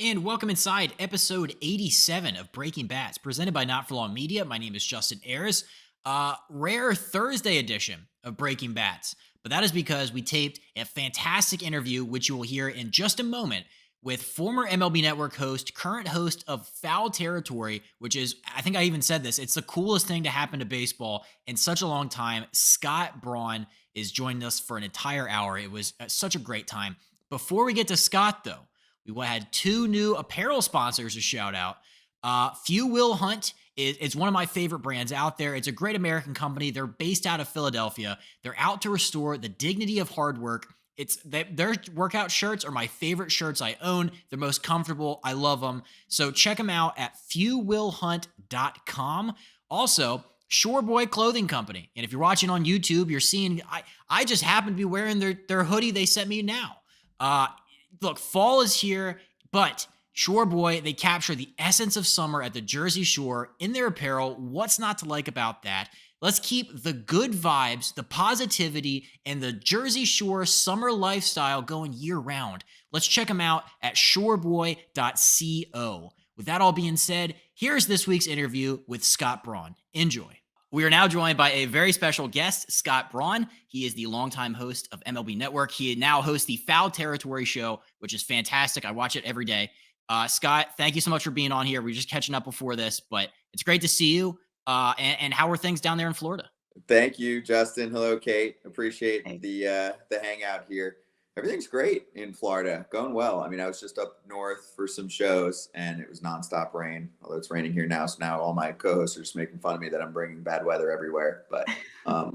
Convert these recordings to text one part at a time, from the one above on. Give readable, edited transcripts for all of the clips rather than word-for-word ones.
And welcome inside episode 87 of Breaking Bats, presented by Not For Long Media. My name is Justin Ayers. Rare Thursday edition of Breaking Bats, but that is because we taped a fantastic interview, which you will hear in just a moment, with former MLB Network host, current host of Foul Territory, which is, I think I even said this, it's the coolest thing to happen to baseball in such a long time. Scott Braun is joining us for an entire hour. It was such a great time. Before we get to Scott, though, we had two new apparel sponsors to shout out. Few Will Hunt is one of my favorite brands out there. It's a great American company. They're based out of Philadelphia. They're out to restore the dignity of hard work. Their workout shirts are my favorite shirts I own. They're most comfortable. I love them. So check them out at fewwillhunt.com. Also, Shoreboy Clothing Company. And if you're watching on YouTube, you're seeing I just happen to be wearing their hoodie they sent me now. Look, fall is here, but Shoreboy, they capture the essence of summer at the Jersey Shore in their apparel. What's not to like about that? Let's keep the good vibes, the positivity, and the Jersey Shore summer lifestyle going year-round. Let's check them out at shoreboy.co. With that all being said, here's this week's interview with Scott Braun. Enjoy. We are now joined by a very special guest, Scott Braun. He is the longtime host of MLB Network. He now hosts the Foul Territory show, which is fantastic. I watch it every day. Scott, thank you so much for being on here. We were just catching up before this, but it's great to see you. And how are things down there in Florida? Thank you, Justin. Hello, Kait. Appreciate the hangout here. Everything's great in Florida. Going well. I mean, I was just up north for some shows, and it was nonstop rain. Although it's raining here now, so now all my co-hosts are just making fun of me that I'm bringing bad weather everywhere. But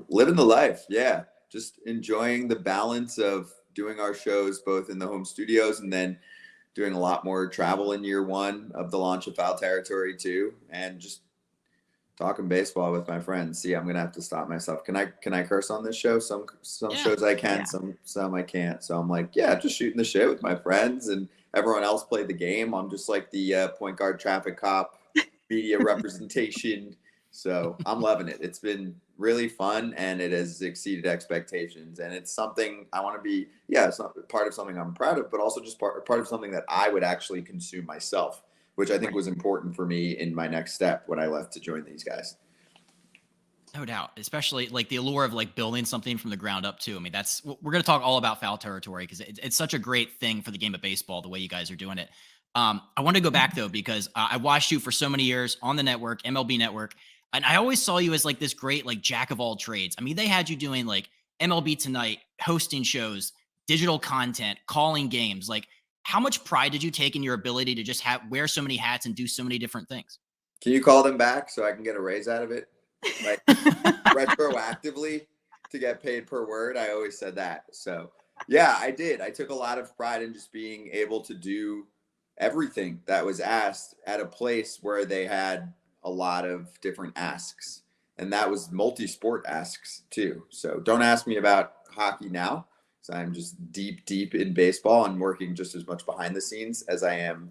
living the life, yeah. Just enjoying the balance of doing our shows both in the home studios and then doing a lot more travel in year one of the launch of Foul Territory too, and just talking baseball with my friends. See, I'm gonna have to stop myself. Can I curse on this show? Some shows I can, some I can't. So I'm like, yeah, just shooting the shit with my friends, and everyone else played the game. I'm just like the point guard, traffic cop, media representation. So I'm loving it. It's been really fun, and it has exceeded expectations. And it's something I want to be. Yeah, it's not part of something I'm proud of, but also just part of something that I would actually consume myself, which I think was important for me in my next step when I left to join these guys. No doubt, especially like the allure of like building something from the ground up too. I mean, we're going to talk all about Foul Territory because it's such a great thing for the game of baseball, the way you guys are doing it. I want to go back though, because I watched you for so many years on the network, MLB Network, and I always saw you as like this great, like jack of all trades. I mean, they had you doing like MLB Tonight, hosting shows, digital content, calling games. Like, how much pride did you take in your ability to just wear so many hats and do so many different things? Can you call them back so I can get a raise out of it? Like retroactively to get paid per word. I always said that. So yeah, I did. I took a lot of pride in just being able to do everything that was asked at a place where they had a lot of different asks. And that was multi-sport asks too. So don't ask me about hockey now. So I'm just deep in baseball and working just as much behind the scenes as I am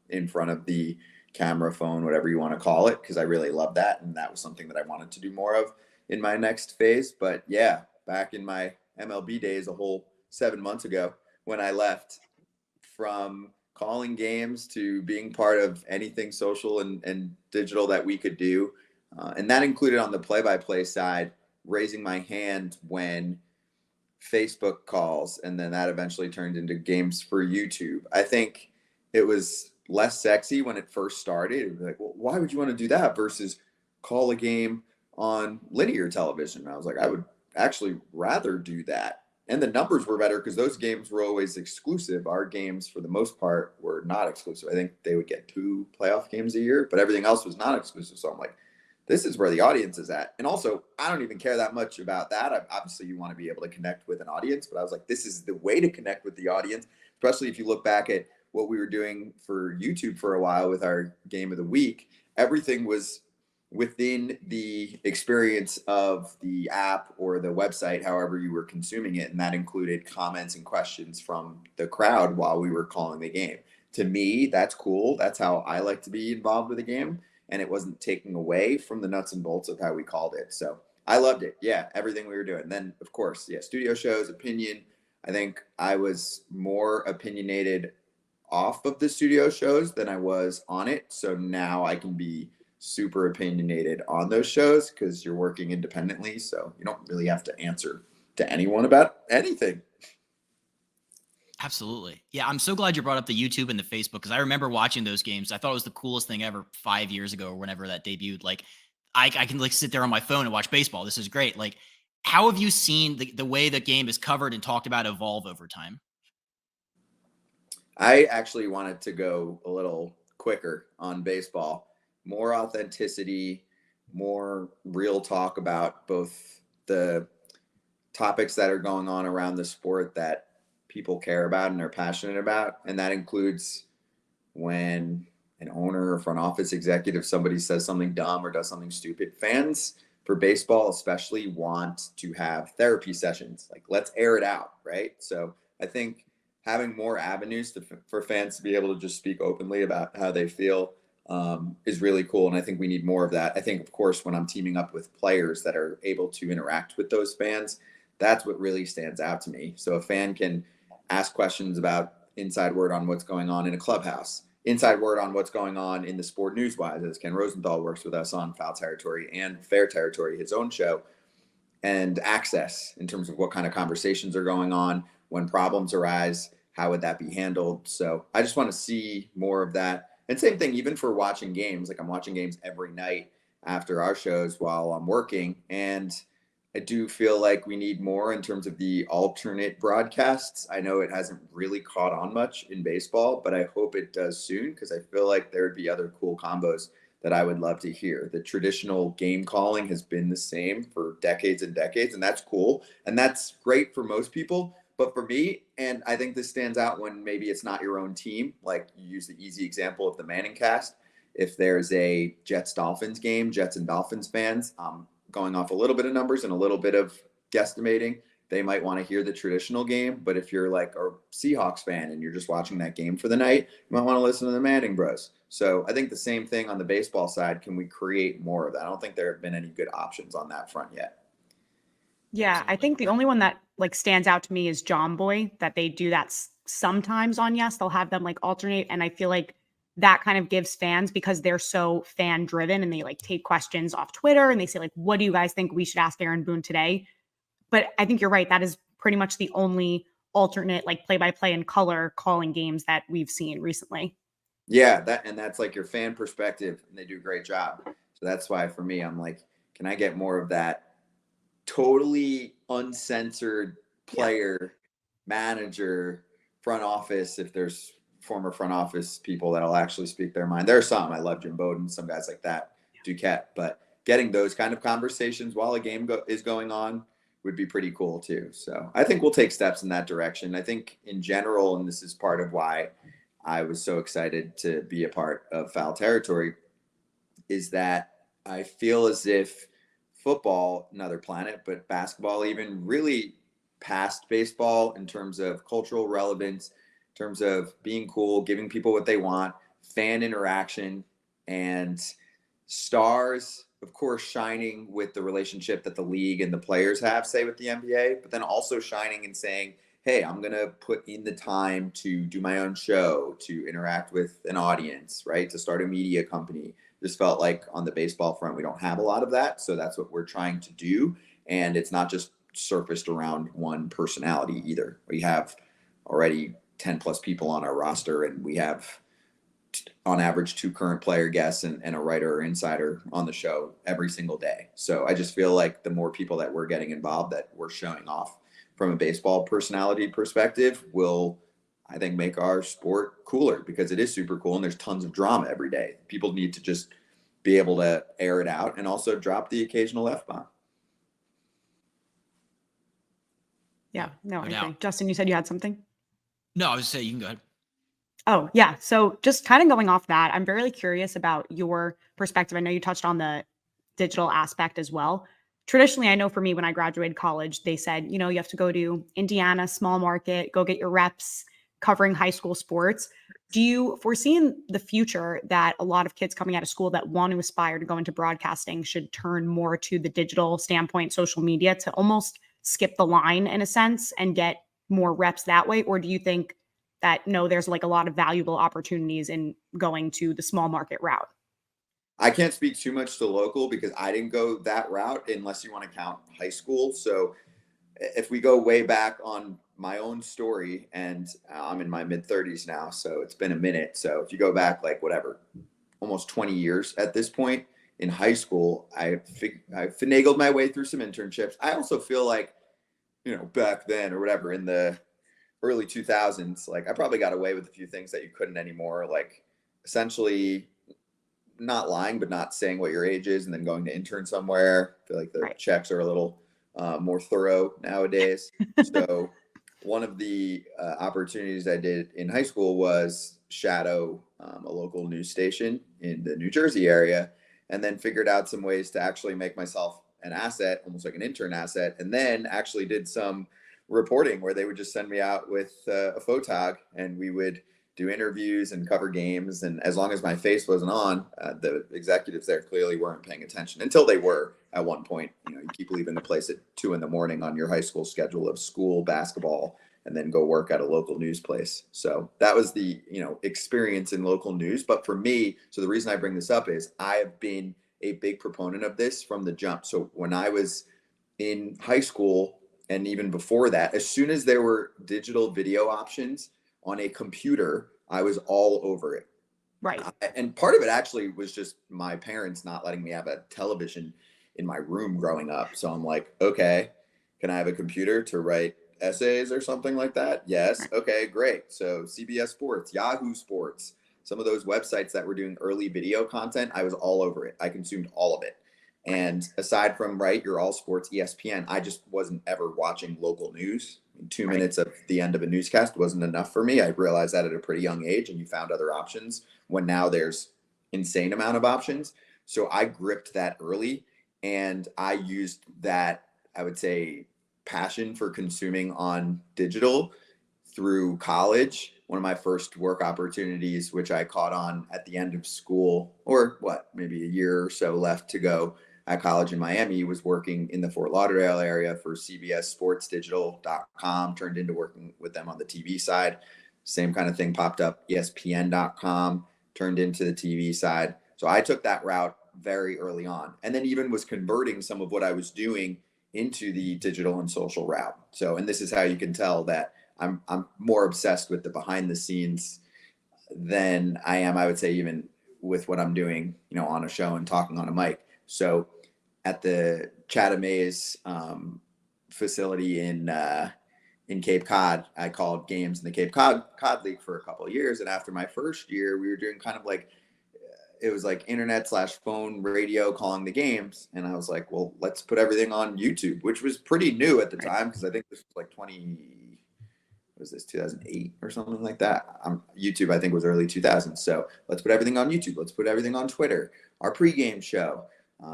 in front of the camera, phone, whatever you want to call it, because I really love that. And that was something that I wanted to do more of in my next phase. But yeah, back in my MLB days, a whole 7 months ago, when I left, from calling games to being part of anything social and digital that we could do. And that included on the play-by-play side, raising my hand when Facebook calls, and then that eventually turned into games for YouTube. I think it was less sexy when it first started. It was like, well, why would you want to do that versus call a game on linear television? And I was like, I would actually rather do that. And the numbers were better because those games were always exclusive. Our games, for the most part, were not exclusive. I think they would get 2 playoff games a year, but everything else was not exclusive. So I'm like, this is where the audience is at. And also, I don't even care that much about that. Obviously, you want to be able to connect with an audience, but I was like, this is the way to connect with the audience, especially if you look back at what we were doing for YouTube for a while with our game of the week. Everything was within the experience of the app or the website, however you were consuming it. And that included comments and questions from the crowd while we were calling the game. To me, that's cool. That's how I like to be involved with the game. And it wasn't taking away from the nuts and bolts of how we called it. So I loved it. Yeah, everything we were doing. Then, of course, yeah, studio shows, opinion. I think I was more opinionated off of the studio shows than I was on it. So now I can be super opinionated on those shows because you're working independently. So you don't really have to answer to anyone about anything. Absolutely. Yeah, I'm so glad you brought up the YouTube and the Facebook because I remember watching those games. I thought it was the coolest thing ever 5 years ago or whenever that debuted. Like, I can like sit there on my phone and watch baseball. This is great. Like, how have you seen the way the game is covered and talked about evolve over time? I actually wanted to go a little quicker on baseball, more authenticity, more real talk about both the topics that are going on around the sport that people care about and are passionate about. And that includes when an owner or front office executive, somebody says something dumb or does something stupid. Fans for baseball, especially, want to have therapy sessions. Like, let's air it out, right? So I think having more avenues for fans to be able to just speak openly about how they feel is really cool. And I think we need more of that. I think, of course, when I'm teaming up with players that are able to interact with those fans, that's what really stands out to me. So a fan can ask questions about inside word on what's going on in a clubhouse, inside word on what's going on in the sport newswise, as Ken Rosenthal works with us on Foul Territory and Fair Territory, his own show, and access in terms of what kind of conversations are going on when problems arise, how would that be handled? So I just want to see more of that. And same thing, even for watching games, like I'm watching games every night after our shows while I'm working. And I do feel like we need more in terms of the alternate broadcasts. I know it hasn't really caught on much in baseball, but I hope it does soon because I feel like there would be other cool combos that I would love to hear. The traditional game calling has been the same for decades and decades, and that's cool. And that's great for most people. But for me, and I think this stands out when maybe it's not your own team, like you use the easy example of the Manning cast. If there's a Jets Dolphins game, Jets and Dolphins fans, going off a little bit of numbers and a little bit of guesstimating, they might want to hear the traditional game. But if you're like a Seahawks fan and you're just watching that game for the night, you might want to listen to the Manning Bros. So I think the same thing on the baseball side. Can we create more of that? I don't think there have been any good options on that front yet. Yeah, I think the only one that like stands out to me is John Boy, that they do that sometimes on Yes. They'll have them like alternate. And I feel like that kind of gives fans, because they're so fan driven and they like take questions off Twitter and they say, like, what do you guys think we should ask Aaron Boone today? But I think you're right. That is pretty much the only alternate like play by play and color calling games that we've seen recently. Yeah, that's like your fan perspective, and they do a great job. So that's why for me, I'm like, can I get more of that totally uncensored player, manager, front office, if there's former front office people that'll actually speak their mind. There are some. I love Jim Bowden, some guys like that, Duquette. But getting those kind of conversations while a game is going on would be pretty cool too. So I think we'll take steps in that direction. I think in general, and this is part of why I was so excited to be a part of Foul Territory, is that I feel as if football, another planet, but basketball even really past baseball in terms of cultural relevance, in terms of being cool, giving people what they want, fan interaction, and stars, of course, shining with the relationship that the league and the players have, say, with the NBA, but then also shining and saying, hey, I'm going to put in the time to do my own show, to interact with an audience, right? To start a media company. Just felt like on the baseball front, we don't have a lot of that. So that's what we're trying to do. And it's not just surfaced around one personality either. We have already 10 plus people on our roster, and we have on average 2 current player guests and a writer or insider on the show every single day. So I just feel like the more people that we're getting involved, that we're showing off from a baseball personality perspective, will, I think, make our sport cooler, because it is super cool and there's tons of drama every day. People need to just be able to air it out and also drop the occasional F-bomb. Yeah, no, I agree. doubt. Justin, you said you had something? No, I was saying you can go ahead. Oh, yeah. So just kind of going off that, I'm very curious about your perspective. I know you touched on the digital aspect as well. Traditionally, I know for me, when I graduated college, they said, you know, you have to go to Indiana, small market, go get your reps covering high school sports. Do you foresee in the future that a lot of kids coming out of school that want to aspire to go into broadcasting should turn more to the digital standpoint, social media, to almost skip the line in a sense and get more reps that way? Or do you think that no, there's like a lot of valuable opportunities in going to the small market route? I can't speak too much to local because I didn't go that route unless you want to count high school. So if we go way back on my own story, and I'm in my mid 30s now, so it's been a minute. So if you go back like whatever, almost 20 years at this point, in high school, I finagled my way through some internships. I also feel like, back then or whatever in the early 2000s, like I probably got away with a few things that you couldn't anymore, like essentially not lying, but not saying what your age is and then going to intern somewhere. I feel like the Right. checks are a little more thorough nowadays. So one of the opportunities I did in high school was shadow a local news station in the New Jersey area, and then figured out some ways to actually make myself an asset, almost like an intern asset, and then actually did some reporting where they would just send me out with a photog, and we would do interviews and cover games. And as long as my face wasn't on, the executives there clearly weren't paying attention until they were at one point. You keep leaving the place at 2 a.m. on your high school schedule of school, basketball, and then go work at a local news place. So that was the, experience in local news. But for me, so the reason I bring this up is I have been a big proponent of this from the jump. So when I was in high school and even before that, as soon as there were digital video options on a computer, I was all over it. Right. And part of it actually was just my parents not letting me have a television in my room growing up. So I'm like, okay, can I have a computer to write essays or something like that? Yes. Okay, great. So CBS Sports, Yahoo Sports, some of those websites that were doing early video content, I was all over it. I consumed all of it. And aside from, your All Sports ESPN, I just wasn't ever watching local news. 2 minutes of the end of a newscast wasn't enough for me. I realized that at a pretty young age, and you found other options when now there's insane amount of options. So I gripped that early, and I used that, I would say, passion for consuming on digital through college. One of my first work opportunities, which I caught on at the end of school, or maybe a year or so left to go at college in Miami, was working in the Fort Lauderdale area for CBSSportsDigital.com, turned into working with them on the TV side. Same kind of thing popped up, ESPN.com, turned into the TV side. So I took that route very early on, and then even was converting some of what I was doing into the digital and social route. So, and this is how you can tell that I'm more obsessed with the behind the scenes than I am, I would say, even with what I'm doing, on a show and talking on a mic. So at the Chatham facility in Cape Cod, I called games in the Cape Cod League for a couple of years. And after my first year, we were doing kind of like, it was like internet/phone radio calling the games. And I was like, well, let's put everything on YouTube, which was pretty new at the time, because I think this was like 2008 or something like that. YouTube, I think, was early 2000s. So let's put everything on YouTube. Let's put everything on Twitter, our pregame show,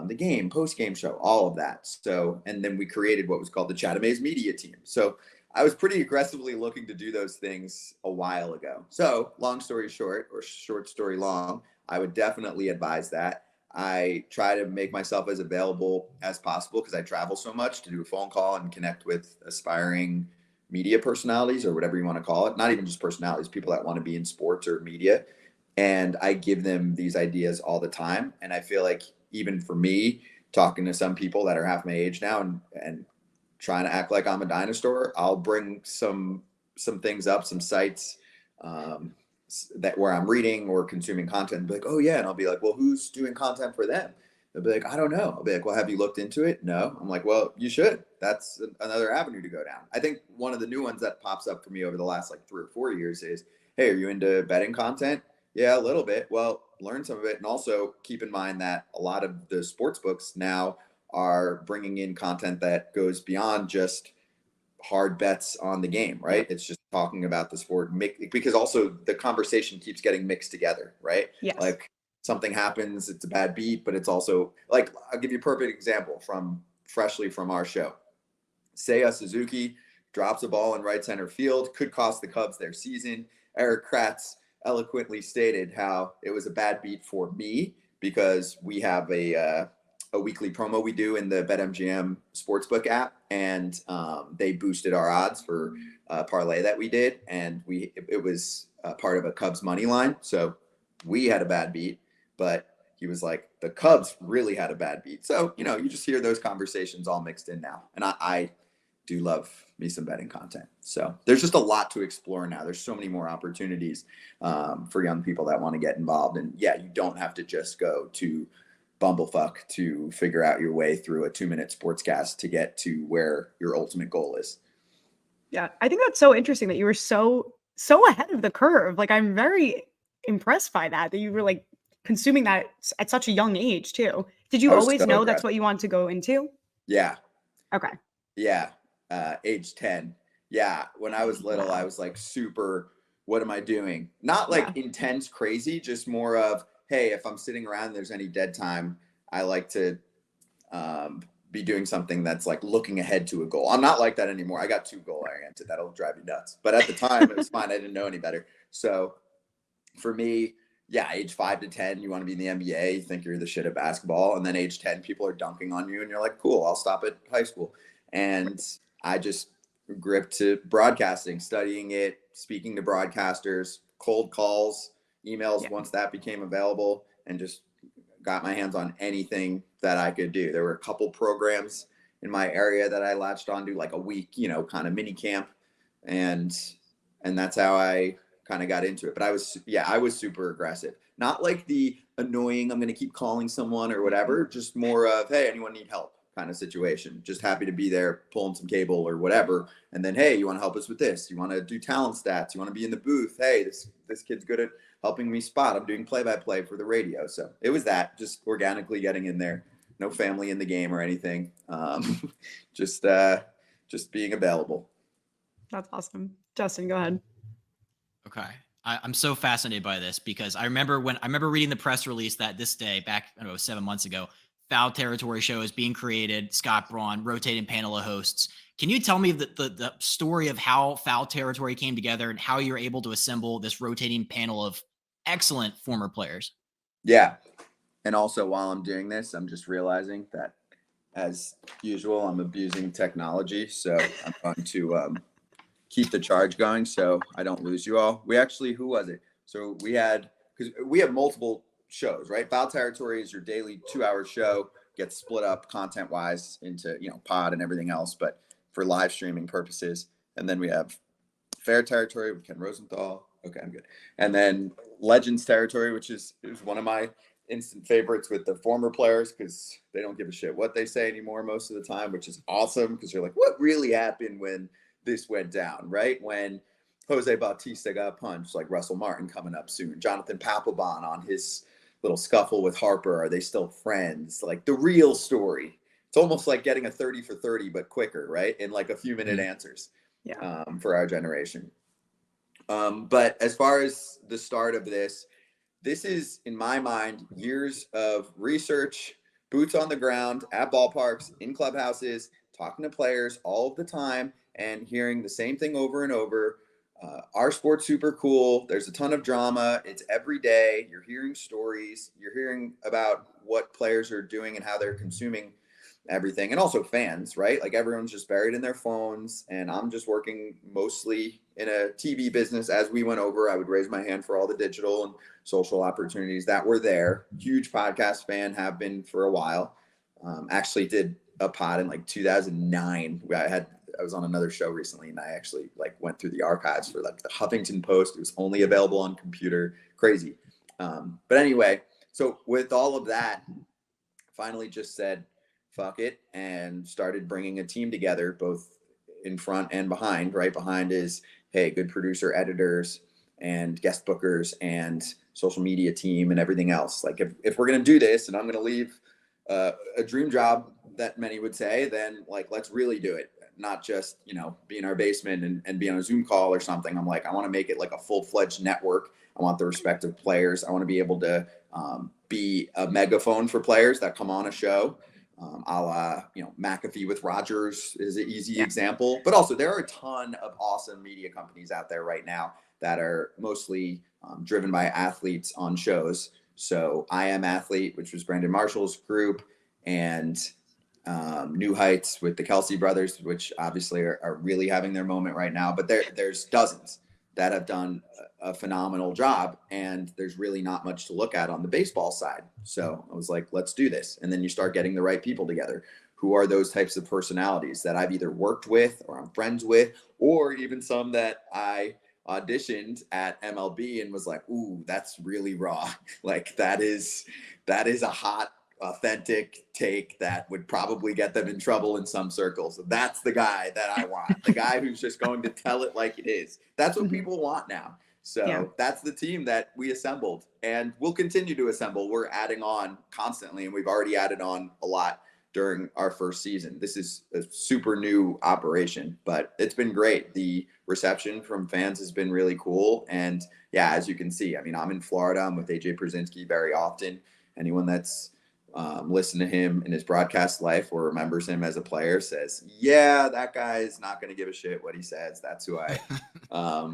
the game, post-game show, all of that. So, and then we created what was called the Chatham media team. So I was pretty aggressively looking to do those things a while ago. So long story short, or short story long, I would definitely advise that. I try to make myself as available as possible because I travel so much, to do a phone call and connect with aspiring media personalities, or whatever you want to call it. Not even just personalities, people that want to be in sports or media. And I give them these ideas all the time. And I feel like even for me, talking to some people that are half my age now and trying to act like I'm a dinosaur, I'll bring some things up, some sites that where I'm reading or consuming content, and be like, oh yeah. And I'll be like, well, who's doing content for them? They'll be like, I don't know. I'll be like, well, have you looked into it? No. I'm like, well, you should. That's another avenue to go down. I think one of the new ones that pops up for me over the last like 3 or 4 years is, hey, are you into betting content? Yeah, a little bit. Well, learn some of it. And also keep in mind that a lot of the sports books now are bringing in content that goes beyond just hard bets on the game, right? It's just talking about the sport, because also the conversation keeps getting mixed together, right? Yes. Like something happens, it's a bad beat, but it's also like, I'll give you a perfect example freshly from our show. Seiya Suzuki drops a ball in right center field, could cost the Cubs their season. Eric Kratz eloquently stated how it was a bad beat for me because we have a a weekly promo we do in the BetMGM Sportsbook app, and they boosted our odds for a parlay that we did, and it was part of a Cubs money line, so we had a bad beat, but he was like, the Cubs really had a bad beat. So you just hear those conversations all mixed in now, and I do love me some betting content. So there's just a lot to explore now. There's so many more opportunities for young people that want to get involved, and yeah, you don't have to just go to bumblefuck to figure out your way through a 2-minute sportscast to get to where your ultimate goal is. Yeah, I think that's so interesting that you were so ahead of the curve. Like, I'm very impressed by that you were like consuming that at such a young age too. Did you I was always so know aggressive. that's what you wanted to go into? Yeah. Okay. Yeah. Age 10. Yeah. When I was little, I was like super, what am I doing? Not like intense, crazy, just more of, hey, if I'm sitting around and there's any dead time, I like to be doing something that's like looking ahead to a goal. I'm not like that anymore. I got too goal oriented. That'll drive you nuts. But at the time, it was fine. I didn't know any better. So for me, yeah, age 5 to 10, you want to be in the NBA, you think you're the shit at basketball. And then age 10, people are dunking on you and you're like, cool, I'll stop at high school. And I just gripped to broadcasting, studying it, speaking to broadcasters, cold calls, emails once that became available, and just got my hands on anything that I could do. There were a couple programs in my area that I latched onto, like a week, kind of mini camp. And that's how I kind of got into it. But I was super aggressive. Not like the annoying, I'm going to keep calling someone or whatever, just more of, hey, anyone need help kind of situation. Just happy to be there, pulling some cable or whatever. And then, hey, you want to help us with this? You want to do talent stats? You want to be in the booth? Hey, this kid's good at helping me spot. I'm doing play-by-play for the radio. So it was that, just organically getting in there. No family in the game or anything. Just being available. That's awesome. Justin, go ahead. Okay. I'm so fascinated by this because I remember reading the press release that this day back, 7 months ago, Foul Territory show is being created, Scott Braun, rotating panel of hosts. Can you tell me the story of how Foul Territory came together and how you're able to assemble this rotating panel of excellent former players? Yeah. And also while I'm doing this, I'm just realizing that as usual, I'm abusing technology. So I'm going to keep the charge going so I don't lose you all. We actually, who was it? So because we have multiple shows, right? Foul Territory is your daily 2-hour show, gets split up content wise into, pod and everything else, but for live streaming purposes. And then we have Fair Territory with Ken Rosenthal. Okay, I'm good. And then Legends Territory, which is one of my instant favorites with the former players because they don't give a shit what they say anymore most of the time, which is awesome because you're like, what really happened when this went down, right? When Jose Bautista got punched, like Russell Martin coming up soon, Jonathan Papelbon on his little scuffle with Harper, are they still friends? Like the real story. It's almost like getting a 30 for 30, but quicker, right? In like a few minute answers for our generation. But as far as the start of this is, in my mind, years of research, boots on the ground, at ballparks, in clubhouses, talking to players all of the time, and hearing the same thing over and over. Our sport's super cool. There's a ton of drama. It's every day. You're hearing stories. You're hearing about what players are doing and how they're consuming everything. And also fans, right? Like everyone's just buried in their phones. And I'm just working mostly in a TV business. As we went over, I would raise my hand for all the digital and social opportunities that were there. Huge podcast fan, have been for a while. Actually did a pod in like 2009. I was on another show recently and I actually went through the archives for like the Huffington Post. It was only available on computer. Crazy. But anyway, so with all of that, finally just said, fuck it, and started bringing a team together, both in front and behind. Right behind is, hey, good producer, editors, and guest bookers, and social media team, and everything else. Like if we're going to do this and I'm going to leave a dream job that many would say, then let's really do it. Not just, be in our basement and be on a Zoom call or something. I'm like, I want to make it like a full-fledged network. I want the respective players. I want to be able to be a megaphone for players that come on a show. A la, McAfee with Rogers is an easy example. But also there are a ton of awesome media companies out there right now that are mostly driven by athletes on shows. So I Am Athlete, which was Brandon Marshall's group, and New Heights with the Kelsey brothers, which obviously are really having their moment right now. But there's dozens that have done a phenomenal job, and there's really not much to look at on the baseball side. So I was like, let's do this. And then you start getting the right people together. Who are those types of personalities that I've either worked with or I'm friends with, or even some that I auditioned at MLB and was like, ooh, that's really raw. Like that is a hot, authentic take that would probably get them in trouble in some circles. That's the guy that I want. The guy who's just going to tell it like it is. That's what people want now. So that's the team that we assembled, and we'll continue to assemble. We're adding on constantly, and we've already added on a lot during our first season. This is a super new operation, but it's been great. The reception from fans has been really cool. And yeah, as you can see, I mean, I'm in Florida. I'm with AJ Przinsky very often. Anyone that's listened to him in his broadcast life or remembers him as a player says, yeah, that guy is not going to give a shit what he says. That's who I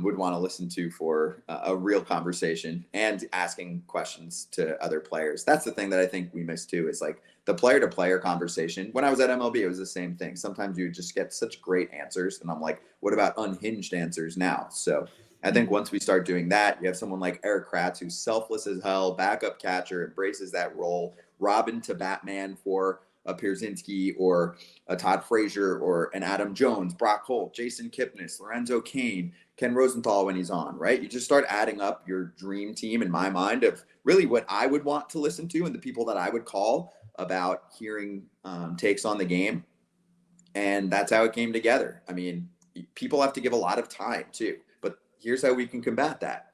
would want to listen to for a real conversation and asking questions to other players. That's the thing that I think we miss too, is like the player to player conversation. When I was at MLB, it was the same thing. Sometimes you just get such great answers, and I'm like, what about unhinged answers now? So I think once we start doing that, you have someone like Eric Kratz, who's selfless as hell, backup catcher, embraces that role, Robin to Batman for a Pierzynski or a Todd Frazier or an Adam Jones, Brock Holt, Jason Kipnis, Lorenzo Cain, Ken Rosenthal when he's on, right? You just start adding up your dream team in my mind of really what I would want to listen to and the people that I would call about hearing takes on the game. And that's how it came together. I mean, people have to give a lot of time too, but here's how we can combat that.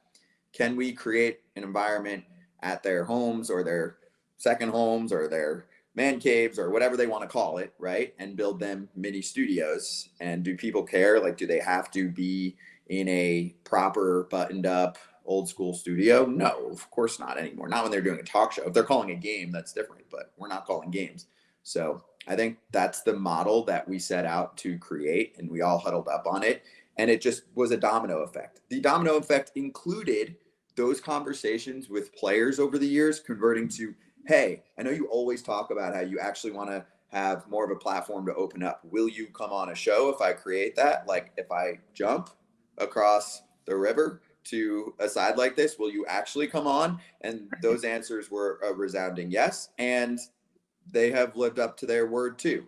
Can we create an environment at their homes or their second homes or their man caves or whatever they want to call it, right? And build them mini studios. And do people care? Like, do they have to be in a proper buttoned up old school studio? No, of course not anymore. Not when they're doing a talk show. If they're calling a game, that's different, but we're not calling games. So I think that's the model that we set out to create, and we all huddled up on it. And it just was a domino effect. The domino effect included those conversations with players over the years converting to, hey, I know you always talk about how you actually want to have more of a platform to open up. Will you come on a show if I create that? Like if I jump across the river to a side like this, will you actually come on? And those answers were a resounding yes. And they have lived up to their word too,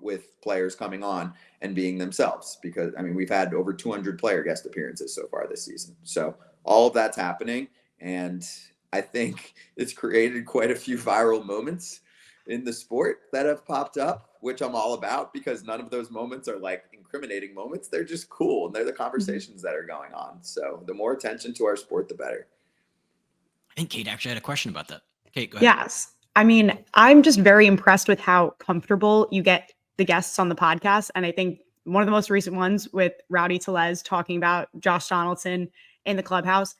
with players coming on and being themselves. Because I mean, we've had over 200 player guest appearances so far this season. So all of that's happening. And I think it's created quite a few viral moments in the sport that have popped up, which I'm all about, because none of those moments are like incriminating moments. They're just cool, and they're the conversations that are going on. So the more attention to our sport, the better. I think Kate actually had a question about that. Kate, go ahead. Yes. I mean, I'm just very impressed with how comfortable you get the guests on the podcast. And I think one of the most recent ones with Rowdy Tellez talking about Josh Donaldson in the clubhouse.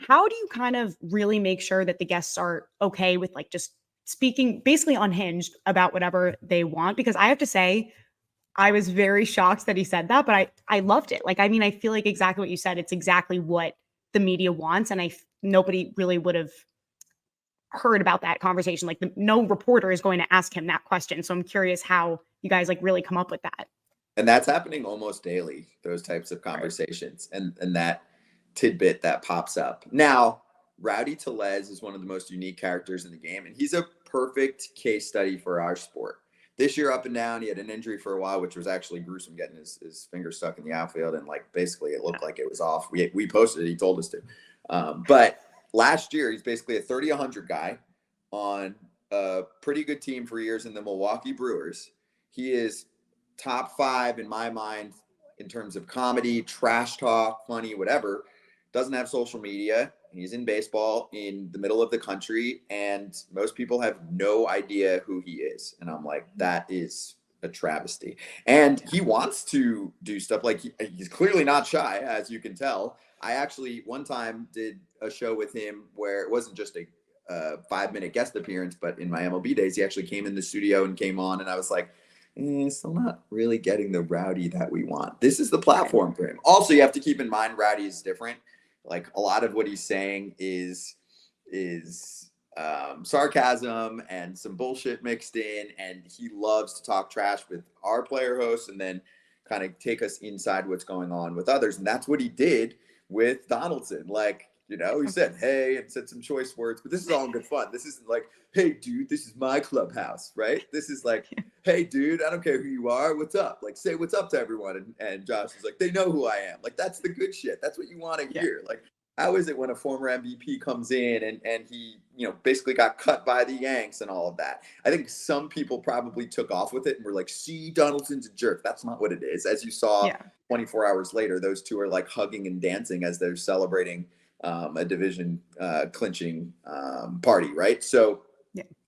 How do you kind of really make sure that the guests are okay with like just speaking basically unhinged about whatever they want? Because I have to say, I was very shocked that he said that, but I loved it. Like, I mean, I feel like exactly what you said. It's exactly what the media wants. And nobody really would have heard about that conversation. Like no reporter is going to ask him that question. So I'm curious how you guys like really come up with that. And that's happening almost daily, those types of conversations. And that tidbit that pops up. Now, Rowdy Tellez is one of the most unique characters in the game, and he's a perfect case study for our sport. This year, up and down, he had an injury for a while, which was actually gruesome, getting his finger stuck in the outfield, and like basically it looked like it was off. We posted it, he told us to. But last year, he's basically a 30-100 guy on a pretty good team for years in the Milwaukee Brewers. He is top 5 in my mind in terms of comedy, trash talk, funny, whatever. Doesn't have social media. He's in baseball in the middle of the country, and most people have no idea who he is. And I'm like, that is a travesty. And he wants to do stuff like he's clearly not shy, as you can tell. I actually one time did a show with him where it wasn't just a 5-minute guest appearance, but in my MLB days, he actually came in the studio and came on, and I was like, still not really getting the Rowdy that we want. This is the platform for him. Also, you have to keep in mind Rowdy is different. Like a lot of what he's saying is sarcasm and some bullshit mixed in, and he loves to talk trash with our player hosts and then kind of take us inside what's going on with others. And that's what he did with Donaldson. Like, you know, he said, hey, and said some choice words, but this is all in good fun. This isn't like, hey, dude, this is my clubhouse, right? This is like, hey, dude, I don't care who you are. What's up? Like, say what's up to everyone. And Josh is like, they know who I am. Like, that's the good shit. That's what you want to hear. Like, how is it when a former MVP comes in and he, you know, basically got cut by the Yanks and all of that? I think some people probably took off with it and were like, see, Donaldson's a jerk. That's not what it is. As you saw 24 hours later, those two are like hugging and dancing as they're celebrating a division clinching party, right? So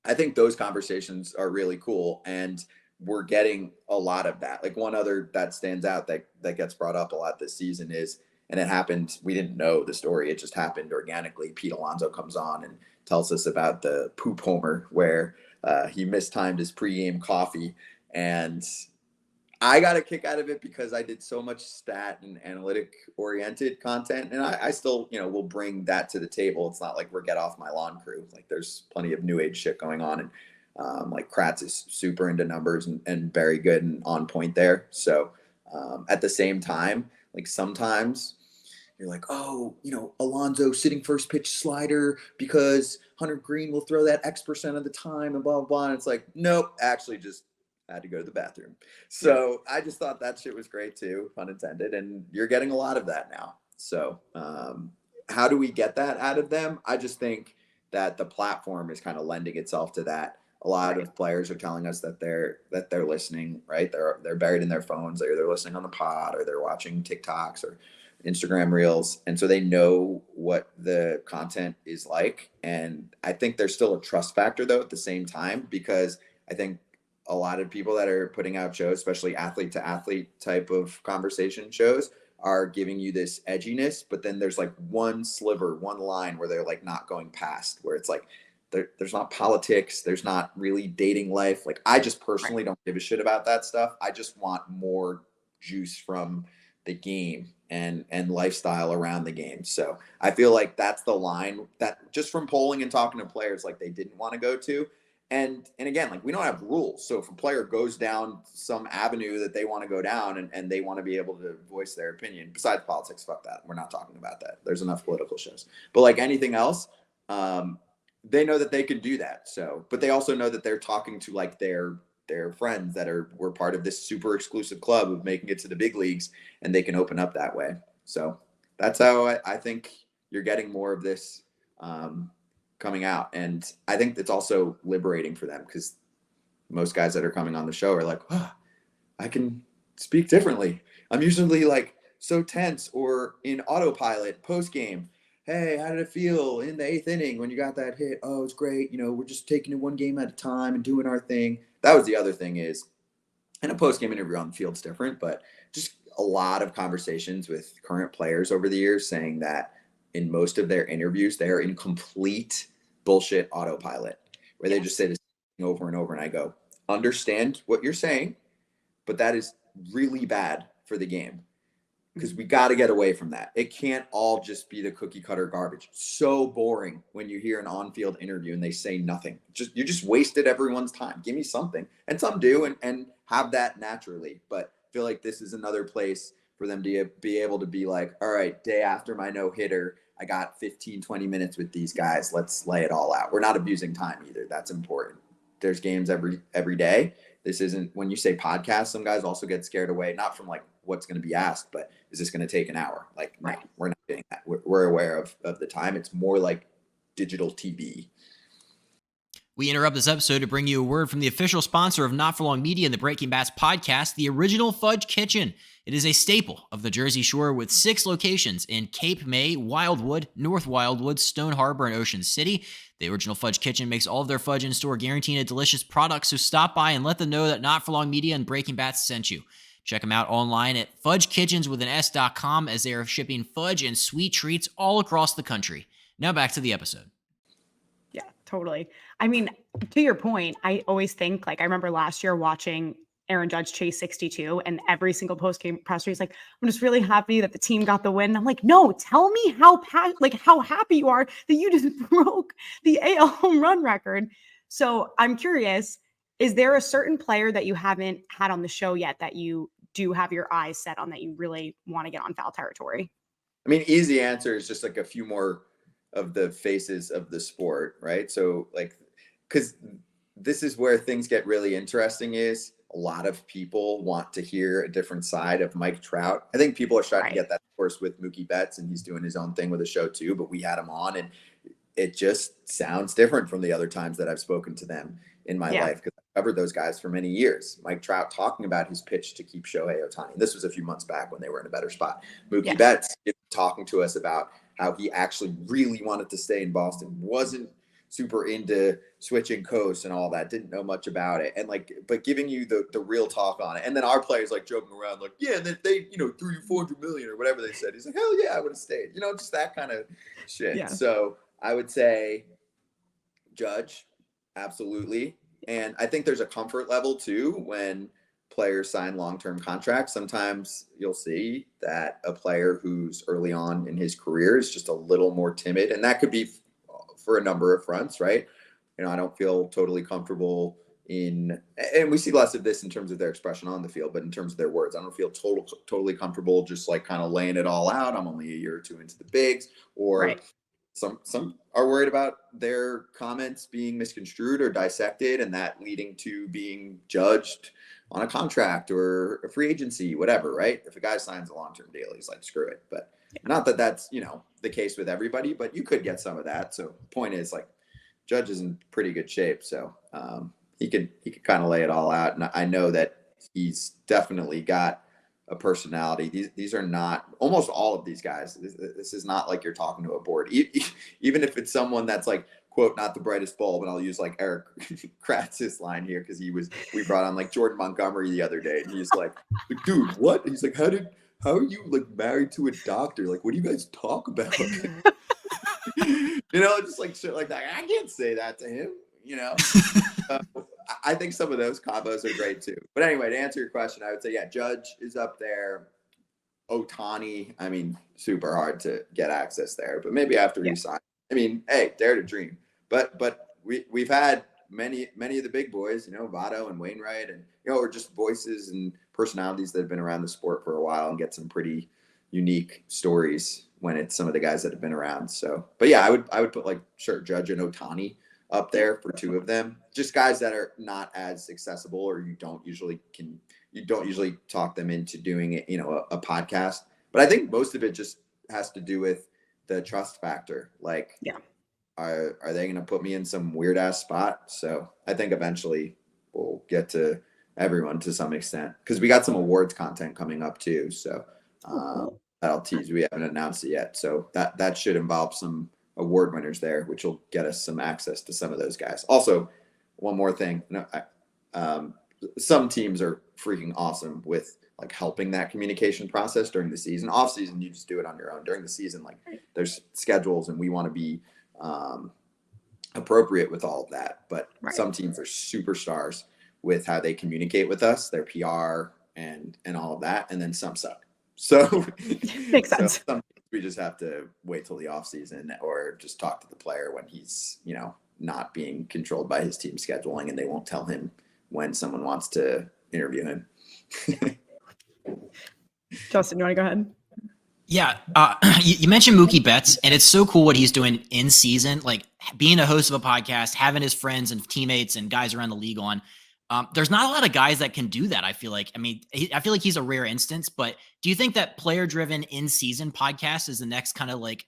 I think those conversations are really cool. And we're getting a lot of that. Like one other that stands out that gets brought up a lot this season is, and it happened, we didn't know the story, it just happened organically. Pete Alonso comes on and tells us about the poop homer where he mistimed his pregame coffee. And I got a kick out of it because I did so much stat and analytic oriented content. And I still, you know, will bring that to the table. It's not like we're get off my lawn crew. Like there's plenty of new age shit going on. And like Kratz is super into numbers and very good and on point there. So at the same time, like sometimes you're like, oh, you know, Alonso sitting first pitch slider because Hunter Green will throw that X% of the time and blah, blah, blah. And it's like, nope, actually just had to go to the bathroom. So I just thought that shit was great too, pun intended. And you're getting a lot of that now. So how do we get that out of them? I just think that the platform is kind of lending itself to that. A lot of players are telling us that they're listening, right? They're buried in their phones. They're listening on the pod or they're watching TikToks or Instagram reels. And so they know what the content is like. And I think there's still a trust factor though at the same time, because I think a lot of people that are putting out shows, especially athlete to athlete type of conversation shows, are giving you this edginess, but then there's like one sliver, one line where they're like not going past, where it's like there's not politics, there's not really dating life. Like I just personally don't give a shit about that stuff. I just want more juice from the game and lifestyle around the game. So I feel like that's the line that just from polling and talking to players, like they didn't want to go to. And again, like we don't have rules. So if a player goes down some avenue that they want to go down and they want to be able to voice their opinion, besides politics, fuck that. We're not talking about that. There's enough political shows. But like anything else, they know that they can do that. So, but they also know that they're talking to like their friends that were part of this super exclusive club of making it to the big leagues, and they can open up that way. So that's how I think you're getting more of this coming out. And I think it's also liberating for them because most guys that are coming on the show are like, oh, I can speak differently. I'm usually like so tense or in autopilot post game. Hey, how did it feel in the 8th inning when you got that hit? Oh, it's great. You know, we're just taking it one game at a time and doing our thing. That was the other thing is, and a post-game interview on the field's different, but just a lot of conversations with current players over the years saying that in most of their interviews, they're in complete bullshit autopilot where they just say this over and over. And I go, understand what you're saying, but that is really bad for the game. Because we got to get away from that. It can't all just be the cookie cutter garbage. So boring when you hear an on-field interview and they say nothing. You just wasted everyone's time. Give me something. And some do and have that naturally. But I feel like this is another place for them to be able to be like, all right, day after my no-hitter, I got 15, 20 minutes with these guys. Let's lay it all out. We're not abusing time either. That's important. There's games every day. This isn't, when you say podcast, some guys also get scared away, not from like what's going to be asked, but is this going to take an hour? Like, no, we're not doing that. We're aware of the time. It's more like digital TV. We interrupt this episode to bring you a word from the official sponsor of Not For Long Media and the Breaking Bats podcast, the original Fudge Kitchen. It is a staple of the Jersey Shore with 6 locations in Cape May, Wildwood, North Wildwood, Stone Harbor, and Ocean City. The original Fudge Kitchen makes all of their fudge in store, guaranteeing a delicious product, so stop by and let them know that Not For Long Media and Breaking Bats sent you. Check them out online at fudgekitchens.com as they are shipping fudge and sweet treats all across the country. Now back to the episode. Yeah, totally. I mean, to your point, I always think, like, I remember last year watching Aaron Judge chased 62, and every single post game presser, he's like, I'm just really happy that the team got the win. And I'm like, no, tell me how happy you are that you just broke the AL home run record. So I'm curious, is there a certain player that you haven't had on the show yet that you do have your eyes set on that you really want to get on foul territory? I mean, easy answer is just like a few more of the faces of the sport, right? So like, because this is where things get really interesting is a lot of people want to hear a different side of Mike Trout. I think people are starting to get that, of course, with Mookie Betts, and he's doing his own thing with the show too, but we had him on and it just sounds different from the other times that I've spoken to them in my life, because I covered those guys for many years. Mike Trout talking about his pitch to keep Shohei Ohtani. This was a few months back when they were in a better spot. Mookie Betts talking to us about how he actually really wanted to stay in Boston, wasn't super into switching coasts and all that, didn't know much about it, and like, but giving you the real talk on it. And then our players like joking around like, yeah, and then they threw you 400 million or whatever they said. He's like, hell yeah, I would have stayed, just that kind of shit. So I would say Judge, absolutely. And I think there's a comfort level too when players sign long-term contracts. Sometimes you'll see that a player who's early on in his career is just a little more timid, and that could be for a number of fronts, right? I don't feel totally comfortable and we see less of this in terms of their expression on the field, but in terms of their words, I don't feel totally comfortable just like kind of laying it all out. I'm only a year or two into the bigs, or some are worried about their comments being misconstrued or dissected, and that leading to being judged on a contract or a free agency, whatever, right? If a guy signs a long-term deal, he's like, screw it. But not that that's, the case with everybody, but you could get some of that. So point is, like, Judge is in pretty good shape. So he could kind of lay it all out. And I know that he's definitely got a personality. These are not, almost all of these guys, this is not like you're talking to a board. Even if it's someone that's like, quote, not the brightest bulb, and I'll use like Eric Kratz's line here because we brought on like Jordan Montgomery the other day, and he's like, dude, what? He's like, how are you like married to a doctor? Like, what do you guys talk about? Just like shit like that. I can't say that to him, I think some of those combos are great too. But anyway, to answer your question, I would say, Judge is up there. Ohtani, I mean, super hard to get access there, but maybe after he signs. I mean, hey, dare to dream. But we've had many of the big boys, Votto and Wainwright, and or just voices and personalities that have been around the sport for a while and get some pretty unique stories when it's some of the guys that have been around. So, but I would put like Judge and Ohtani up there for two of them, just guys that are not as accessible, or you don't usually talk them into doing it, a podcast. But I think most of it just has to do with the trust factor. Like, are they going to put me in some weird ass spot? So I think eventually we'll get to everyone to some extent, because we got some awards content coming up too. So that'll tease. We haven't announced it yet. So that should involve some award winners there, which will get us some access to some of those guys. Also, one more thing, some teams are freaking awesome with like helping that communication process during the season. Off season, you just do it on your own. During the season, like, there's schedules and we want to be appropriate with all of that. But some teams are superstars with how they communicate with us, their PR and all of that. And then some suck. So makes sense. Some we just have to wait till the off season, or just talk to the player when he's, not being controlled by his team scheduling, and they won't tell him when someone wants to interview him. Justin, you want to go ahead? Yeah. You mentioned Mookie Betts, and it's so cool what he's doing in season, like being a host of a podcast, having his friends and teammates and guys around the league on. There's not a lot of guys that can do that, I feel like. I mean, I feel like he's a rare instance, but do you think that player-driven in-season podcast is the next kind of like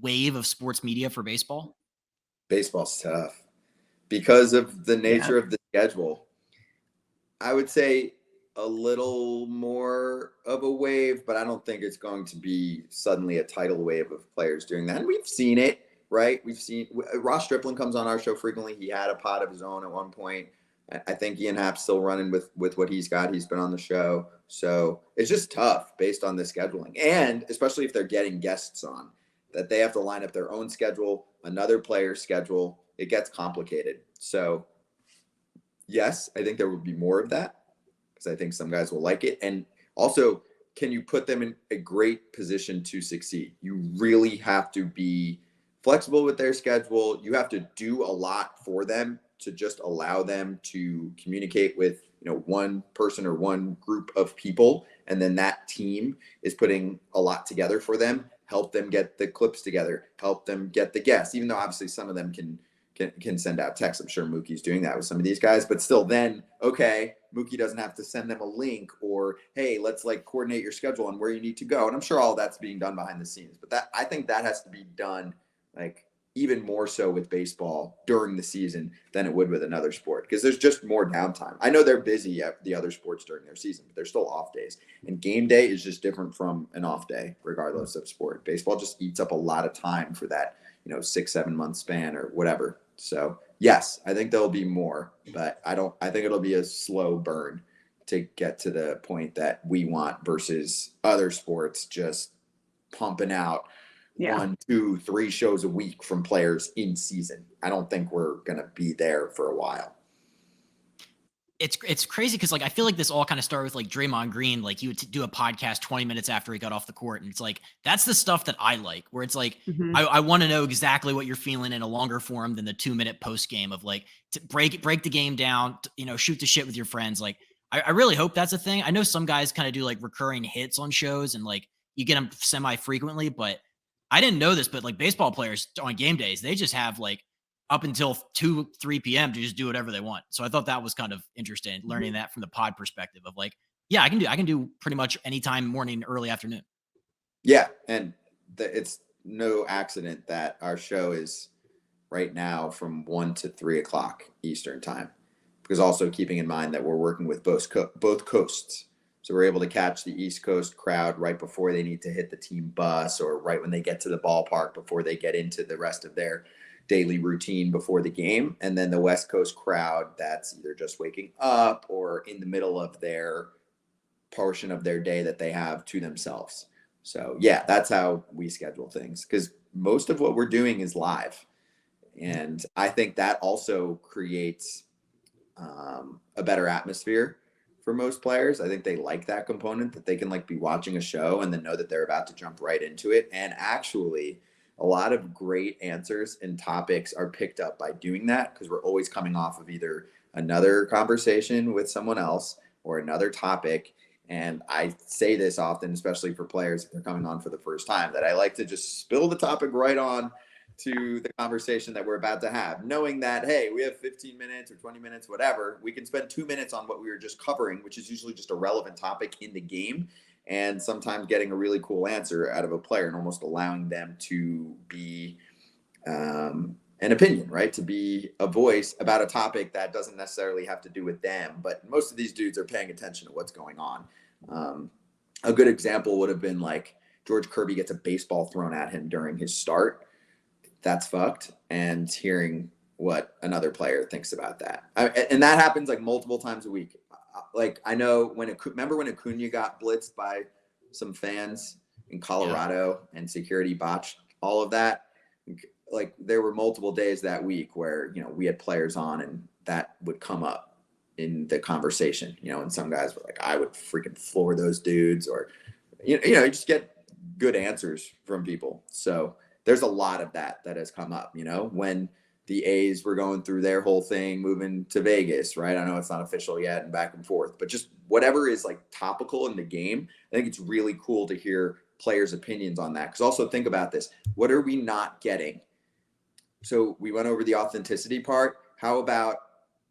wave of sports media for baseball? Baseball's tough because of the nature of the schedule. I would say a little more of a wave, but I don't think it's going to be suddenly a tidal wave of players doing that. And we've seen it, right? We've seen Ross Stripling comes on our show frequently. He had a pod of his own at one point. I think Ian Happ's still running with what he's got. He's been on the show. So it's just tough based on the scheduling. And especially if they're getting guests on, that they have to line up their own schedule, another player's schedule. It gets complicated. So yes, I think there would be more of that. because I think some guys will like it. And also, can you put them in a great position to succeed? You really have to be flexible with their schedule. You have to do a lot for them to just allow them to communicate with, one person or one group of people. And then that team is putting a lot together for them, help them get the clips together, help them get the guests, even though obviously some of them can send out texts. I'm sure Mookie's doing that with some of these guys, but still then, okay, Mookie doesn't have to send them a link or, hey, let's like coordinate your schedule on where you need to go. And I'm sure all that's being done behind the scenes, but I think that has to be done like even more so with baseball during the season than it would with another sport, because there's just more downtime. I know they're busy at the other sports during their season, but they're still off days. And game day is just different from an off day, regardless of sport. Baseball just eats up a lot of time for that, 6-7 month span or whatever. So yes, I think there'll be more, but I think it'll be a slow burn to get to the point that we want versus other sports just pumping out 1, 2, 3 shows a week from players in season. I don't think we're going to be there for a while. It's crazy because like I feel like this all kind of started with like Draymond Green. Like he would do a podcast 20 minutes after he got off the court, and it's like that's the stuff that I like. Where it's like I want to know exactly what you're feeling in a longer form than the 2-minute post game of like to break the game down, shoot the shit with your friends. Like I really hope that's a thing. I know some guys kind of do like recurring hits on shows and like you get them semi frequently, but I didn't know this, but like baseball players on game days, they just have like up until 2-3 p.m. to just do whatever they want. So I thought that was kind of interesting, learning that from the pod perspective of like, yeah, I can do pretty much anytime, morning, early afternoon. Yeah. And it's no accident that our show is right now from 1 to 3 o'clock Eastern time, because also keeping in mind that we're working with both coasts. So we're able to catch the East Coast crowd right before they need to hit the team bus or right when they get to the ballpark before they get into the rest of their daily routine before the game. And then the West Coast crowd that's either just waking up or in the middle of their portion of their day that they have to themselves. So yeah, that's how we schedule things, because most of what we're doing is live. And I think that also creates a better atmosphere for most players. I think they like that component, that they can like be watching a show and then know that they're about to jump right into it. And actually, a lot of great answers and topics are picked up by doing that, because we're always coming off of either another conversation with someone else or another topic. And I say this often, especially for players if they're coming on for the first time, that I like to just spill the topic right on to the conversation that we're about to have, knowing that, hey, we have 15 minutes or 20 minutes, whatever. We can spend 2 minutes on what we were just covering, which is usually just a relevant topic in the game, and sometimes getting a really cool answer out of a player and almost allowing them to be an opinion, right? To be a voice about a topic that doesn't necessarily have to do with them, but most of these dudes are paying attention to what's going on. A good example would have been like George Kirby gets a baseball thrown at him during his start. That's fucked. And hearing what another player thinks about that. And that happens like multiple times a week. Like I know remember when Acuna got blitzed by some fans in Colorado and security botched all of that. Like there were multiple days that week where, we had players on and that would come up in the conversation, and some guys were like, I would freaking floor those dudes, or, you just get good answers from people. So there's a lot of that has come up, when the A's were going through their whole thing, moving to Vegas, right? I know it's not official yet and back and forth, but just whatever is like topical in the game, I think it's really cool to hear players' opinions on that. Because also think about this. What are we not getting? So we went over the authenticity part. How about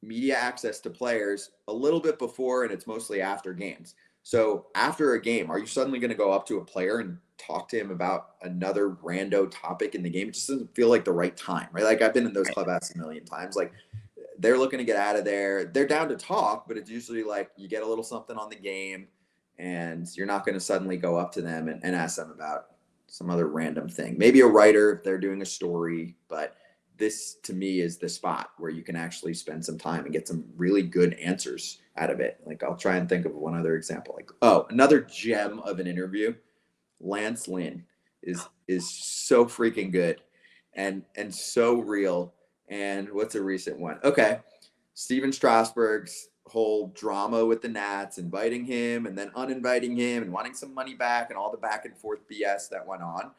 media access to players a little bit before, and it's mostly after games? So after a game, are you suddenly going to go up to a player and talk to him about another rando topic in the game? It just doesn't feel like the right time, right? Like I've been in those clubhouses a million times. Like they're looking to get out of there. They're down to talk, but it's usually like you get a little something on the game and you're not going to suddenly go up to them and ask them about some other random thing. Maybe a writer if they're doing a story, but this to me is the spot where you can actually spend some time and get some really good answers out of it. Like I'll try and think of one other example. Like, another gem of an interview. Lance Lynn is so freaking good and so real. And what's a recent one? Okay. Steven Strasburg's whole drama with the Nats, inviting him and then uninviting him and wanting some money back and all the back and forth BS that went on.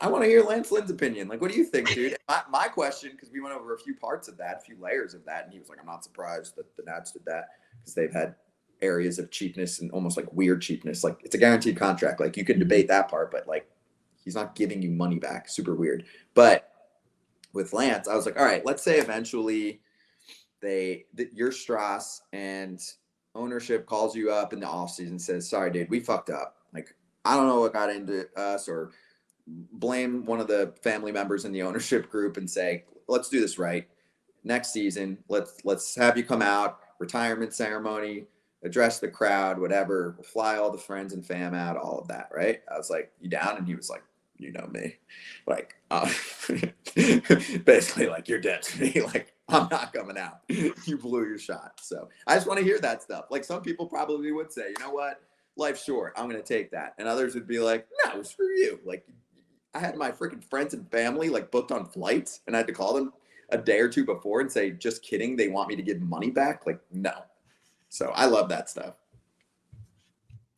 I want to hear Lance Lynn's opinion. Like, what do you think, dude? My question, because we went over a few parts of that, a few layers of that, and he was like, I'm not surprised that the Nats did that because they've had areas of cheapness and almost like weird cheapness. Like, it's a guaranteed contract. Like, you can debate that part, but like, he's not giving you money back. Super weird. But with Lance, I was like, all right, let's say eventually you're Strauss and ownership calls you up in the offseason and says, sorry, dude, we fucked up. Like, I don't know what got into us, or blame one of the family members in the ownership group and say, let's do this right. Next season, let's have you come out, retirement ceremony, address the crowd, whatever. We'll fly all the friends and fam out, all of that, right? I was like, you down? And he was like, you know me. Like, basically, like, you're dead to me. Like, I'm not coming out. You blew your shot. So I just want to hear that stuff. Like, some people probably would say, you know what? Life's short. I'm going to take that. And others would be like, no, screw you. Like, I had my freaking friends and family like booked on flights, and I had to call them a day or two before and say, just kidding, they want me to give money back. Like, no. So I love that stuff.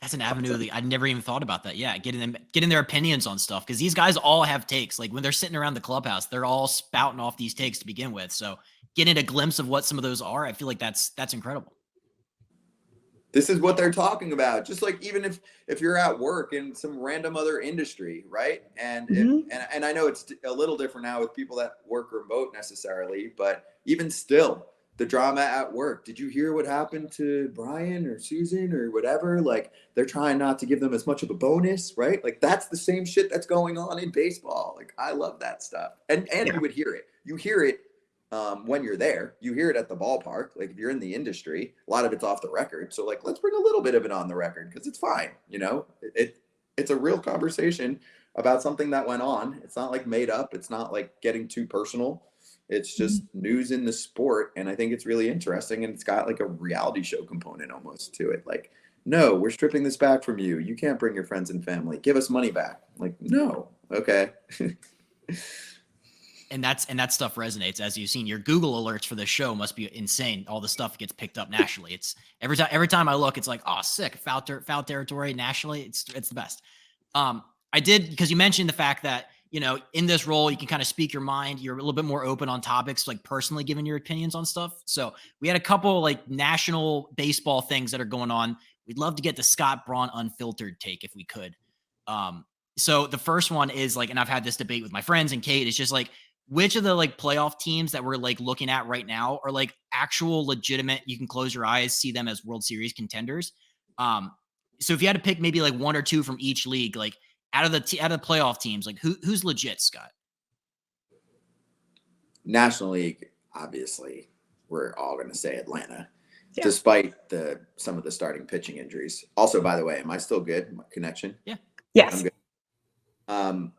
That's an avenue that I'd never even thought about that. Yeah, getting their opinions on stuff, because these guys all have takes. Like, when they're sitting around the clubhouse, they're all spouting off these takes to begin with. So getting a glimpse of what some of those are, I feel like that's incredible. This is what they're talking about. Just like, even if you're at work in some random other industry, right? And and I know it's a little different now with people that work remote necessarily, but even still, the drama at work. Did you hear what happened to Brian or Susan or whatever? Like, they're trying not to give them as much of a bonus, right? Like, that's the same shit that's going on in baseball. Like, I love that stuff. And you would hear it. You hear it when you're there. You hear it at the ballpark. Like, if you're in the industry, a lot of it's off the record. So, like, let's bring a little bit of it on the record, because it's fine. You know, it's a real conversation about something that went on. It's not like made up. It's not like getting too personal. It's just news in the sport. And I think it's really interesting. And it's got like a reality show component almost to it. Like, no, we're stripping this back from you. You can't bring your friends and family. Give us money back. Like, no. Okay. And that stuff resonates. As you've seen, your Google alerts for the show must be insane. All the stuff gets picked up nationally. It's every time I look, it's like, oh, sick, foul territory nationally. It's the best. I did, because you mentioned the fact that, you know, in this role, you can kind of speak your mind. You're a little bit more open on topics, like personally giving your opinions on stuff. So we had a couple like national baseball things that are going on. We'd love to get the Scott Braun unfiltered take if we could. So the first one is like, and I've had this debate with my friends and Kate, it's just like, which of the like playoff teams that we're like looking at right now are like actual legitimate, you can close your eyes, see them as World Series contenders. So if you had to pick maybe like one or two from each league, like out of the playoff teams, like who's legit, Scott? National League, obviously, we're all going to say Atlanta, despite some of the starting pitching injuries. Also, by the way, am I still good? My connection? Yeah. Yes. I'm good.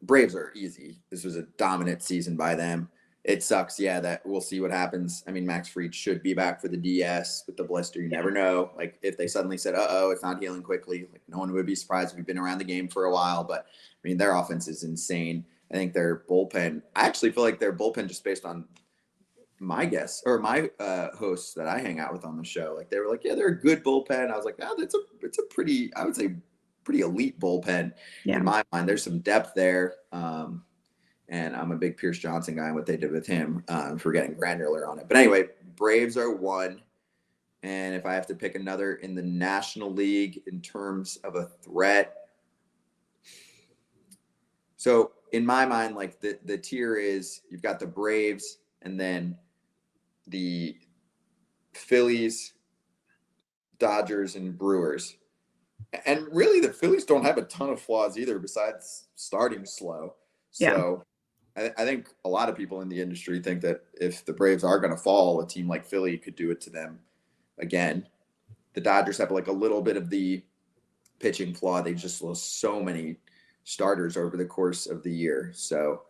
Braves are easy. This was a dominant season by them. It sucks, that we'll see what happens. I mean, Max Fried should be back for the DS with the blister. You never know. Like, if they suddenly said, it's not healing quickly, like, no one would be surprised. We've been around the game for a while, but I mean, their offense is insane. I think their bullpen, I actually feel like their bullpen, just based on my guess or my hosts that I hang out with on the show, like, they were like, they're a good bullpen. I was like, it's a pretty, I would say, pretty elite bullpen in my mind. There's some depth there. And I'm a big Pierce Johnson guy and what they did with him, for getting granular on it. But anyway, Braves are one. And if I have to pick another in the National League in terms of a threat. So in my mind, like the tier is, you've got the Braves and then the Phillies, Dodgers, and Brewers. And really, the Phillies don't have a ton of flaws either, besides starting slow. So I think a lot of people in the industry think that if the Braves are going to fall, a team like Philly could do it to them again. The Dodgers have like a little bit of the pitching flaw. They just lost so many starters over the course of the year. So,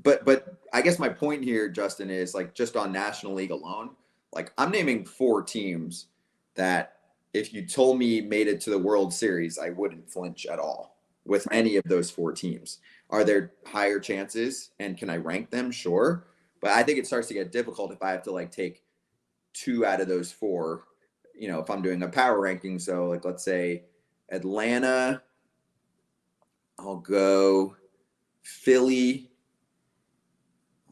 but I guess my point here, Justin, is like, just on National League alone, like, I'm naming 4 teams that, if you told me made it to the World Series, I wouldn't flinch at all with any of those 4 teams. Are there higher chances, and can I rank them? Sure. But I think it starts to get difficult if I have to like take 2 out of those 4, if I'm doing a power ranking. So like, let's say Atlanta, I'll go Philly,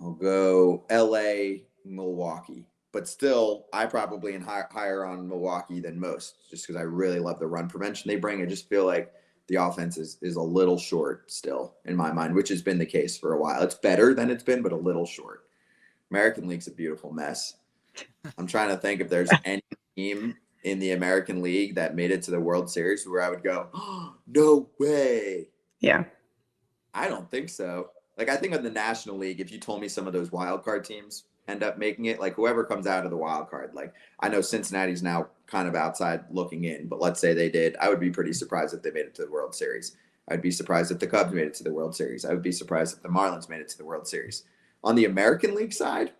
I'll go LA, Milwaukee. But still, I probably am higher on Milwaukee than most, just because I really love the run prevention they bring. I just feel like the offense is a little short still in my mind, which has been the case for a while. It's better than it's been, but a little short. American League's a beautiful mess. I'm trying to think if there's any team in the American League that made it to the World Series where I would go, oh, no way. Yeah. I don't think so. Like, I think in the National League, if you told me some of those wild card teams end up making it, like whoever comes out of the wild card, like I know Cincinnati's now kind of outside looking in, but let's say they did, I would be pretty surprised if they made it to the World Series. I'd be surprised if the Cubs made it to the World Series. I would be surprised if the Marlins made it to the World Series. On the American League side,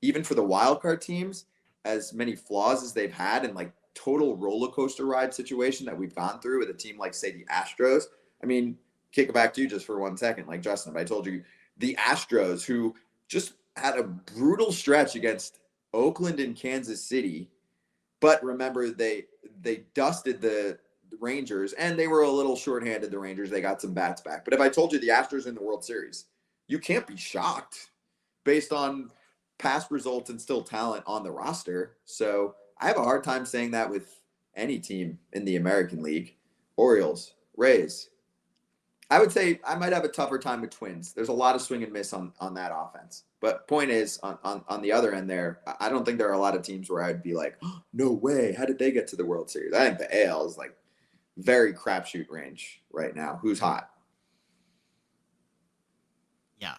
even for the wild card teams, as many flaws as they've had and like total roller coaster ride situation that we've gone through with a team like, say, the Astros. I mean, kick it back to you just for 1 second. Like, Justin, if I told you the Astros, who just had a brutal stretch against Oakland and Kansas City, but remember they dusted the Rangers and they were a little shorthanded, the Rangers. They got some bats back. But if I told you the Astros in the World Series, you can't be shocked based on past results and still talent on the roster. So I have a hard time saying that with any team in the American League. Orioles, Rays. I would say I might have a tougher time with Twins. There's a lot of swing and miss on that offense. But point is, on the other end there, I don't think there are a lot of teams where I'd be like, oh, no way, how did they get to the World Series? I think the AL is like very crapshoot range right now. Who's hot? Yeah.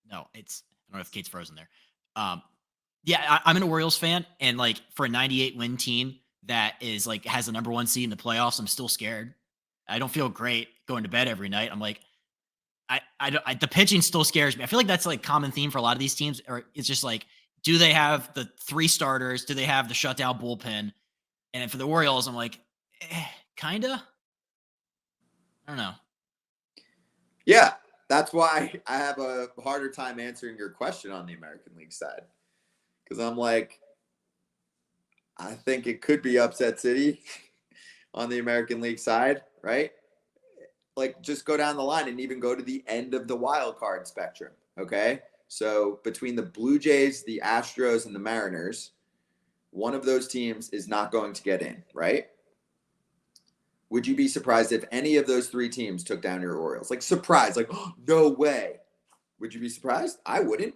No, I don't know if Kate's frozen there. Yeah, I'm an Orioles fan, and like for a 98 win team that is like has the number 1 seed in the playoffs, I'm still scared. I don't feel great going to bed every night. I'm like, the pitching still scares me. I feel like that's like common theme for a lot of these teams, or it's just like, do they have the 3 starters? Do they have the shutdown bullpen? And for the Orioles, I'm like, kinda. I don't know. Yeah, that's why I have a harder time answering your question on the American League side. Because I'm like, I think it could be upset city on the American League side, right? Like, just go down the line and even go to the end of the wild card spectrum, okay? So between the Blue Jays, the Astros, and the Mariners, one of those teams is not going to get in, right? Would you be surprised if any of those 3 teams took down your Orioles? Like, surprised, like, oh, no way. Would you be surprised? I wouldn't.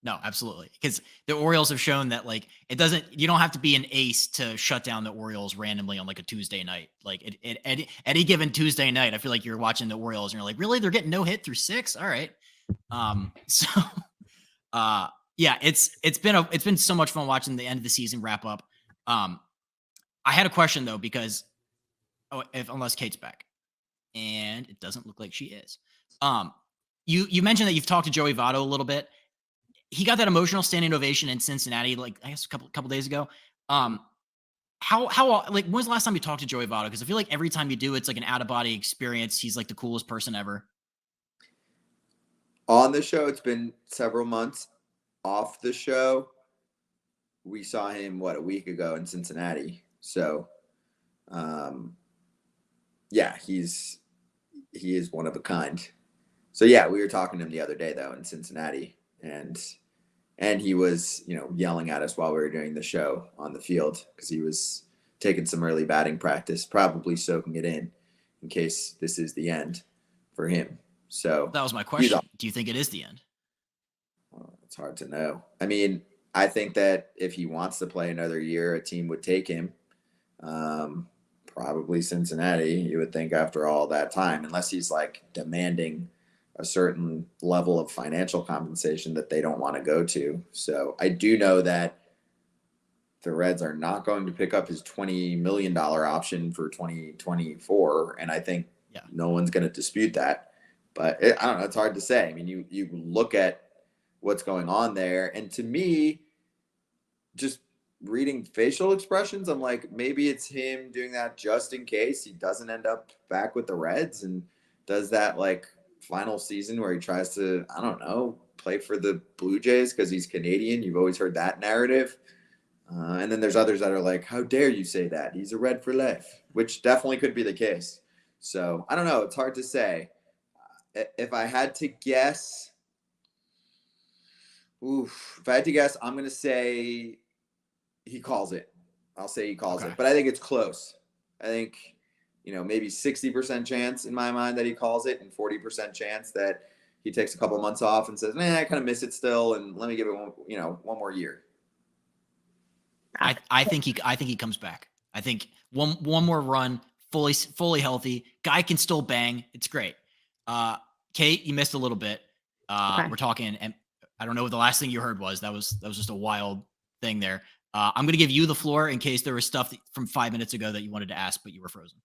No, absolutely. Because the Orioles have shown that like you don't have to be an ace to shut down the Orioles randomly on like a Tuesday night. Like any given Tuesday night, I feel like you're watching the Orioles and you're like, really? They're getting no hit through 6? All right. So yeah, it's been so much fun watching the end of the season wrap up. I had a question though, because unless Kate's back, and it doesn't look like she is. You mentioned that you've talked to Joey Votto a little bit. He got that emotional standing ovation in Cincinnati, like I guess a couple days ago. How like, when was the last time you talked to Joey Votto? Because I feel like every time you do, it's like an out of body experience. He's like the coolest person ever. On the show, it's been several months. Off the show, we saw him a week ago in Cincinnati. So, yeah, he is one of a kind. So yeah, we were talking to him the other day though in Cincinnati, and he was, yelling at us while we were doing the show on the field because he was taking some early batting practice, probably soaking it in case this is the end for him. So that was my question. Do you think it is the end? It's hard to know. I mean, I think that if he wants to play another year, a team would take him. Probably Cincinnati, you would think, after all that time, unless he's like demanding a certain level of financial compensation that they don't want to go to. So I do know that the Reds are not going to pick up his $20 million option for 2024. And I think no one's going to dispute that. But I don't know. It's hard to say. I mean, you look at what's going on there. And to me, just reading facial expressions, I'm like, maybe it's him doing that just in case he doesn't end up back with the Reds and does that like final season where he tries to, I don't know, play for the Blue Jays because he's Canadian. You've always heard that narrative. And then there's others that are like, how dare you say that? He's a Red for life, which definitely could be the case. So I don't know. It's hard to say. If I had to guess, I'm going to say he calls it. I'll say he calls it, but I think it's close. I think, maybe 60% chance in my mind that he calls it and 40% chance that he takes a couple months off and says, I kind of miss it still. And let me give it one more year. I think he comes back. I think one more run, fully healthy. Guy can still bang. It's great. Kait, you missed a little bit. We're talking, and I don't know what the last thing you heard was. That was just a wild thing there. I'm going to give you the floor in case there was stuff from 5 minutes ago that you wanted to ask, but you were frozen.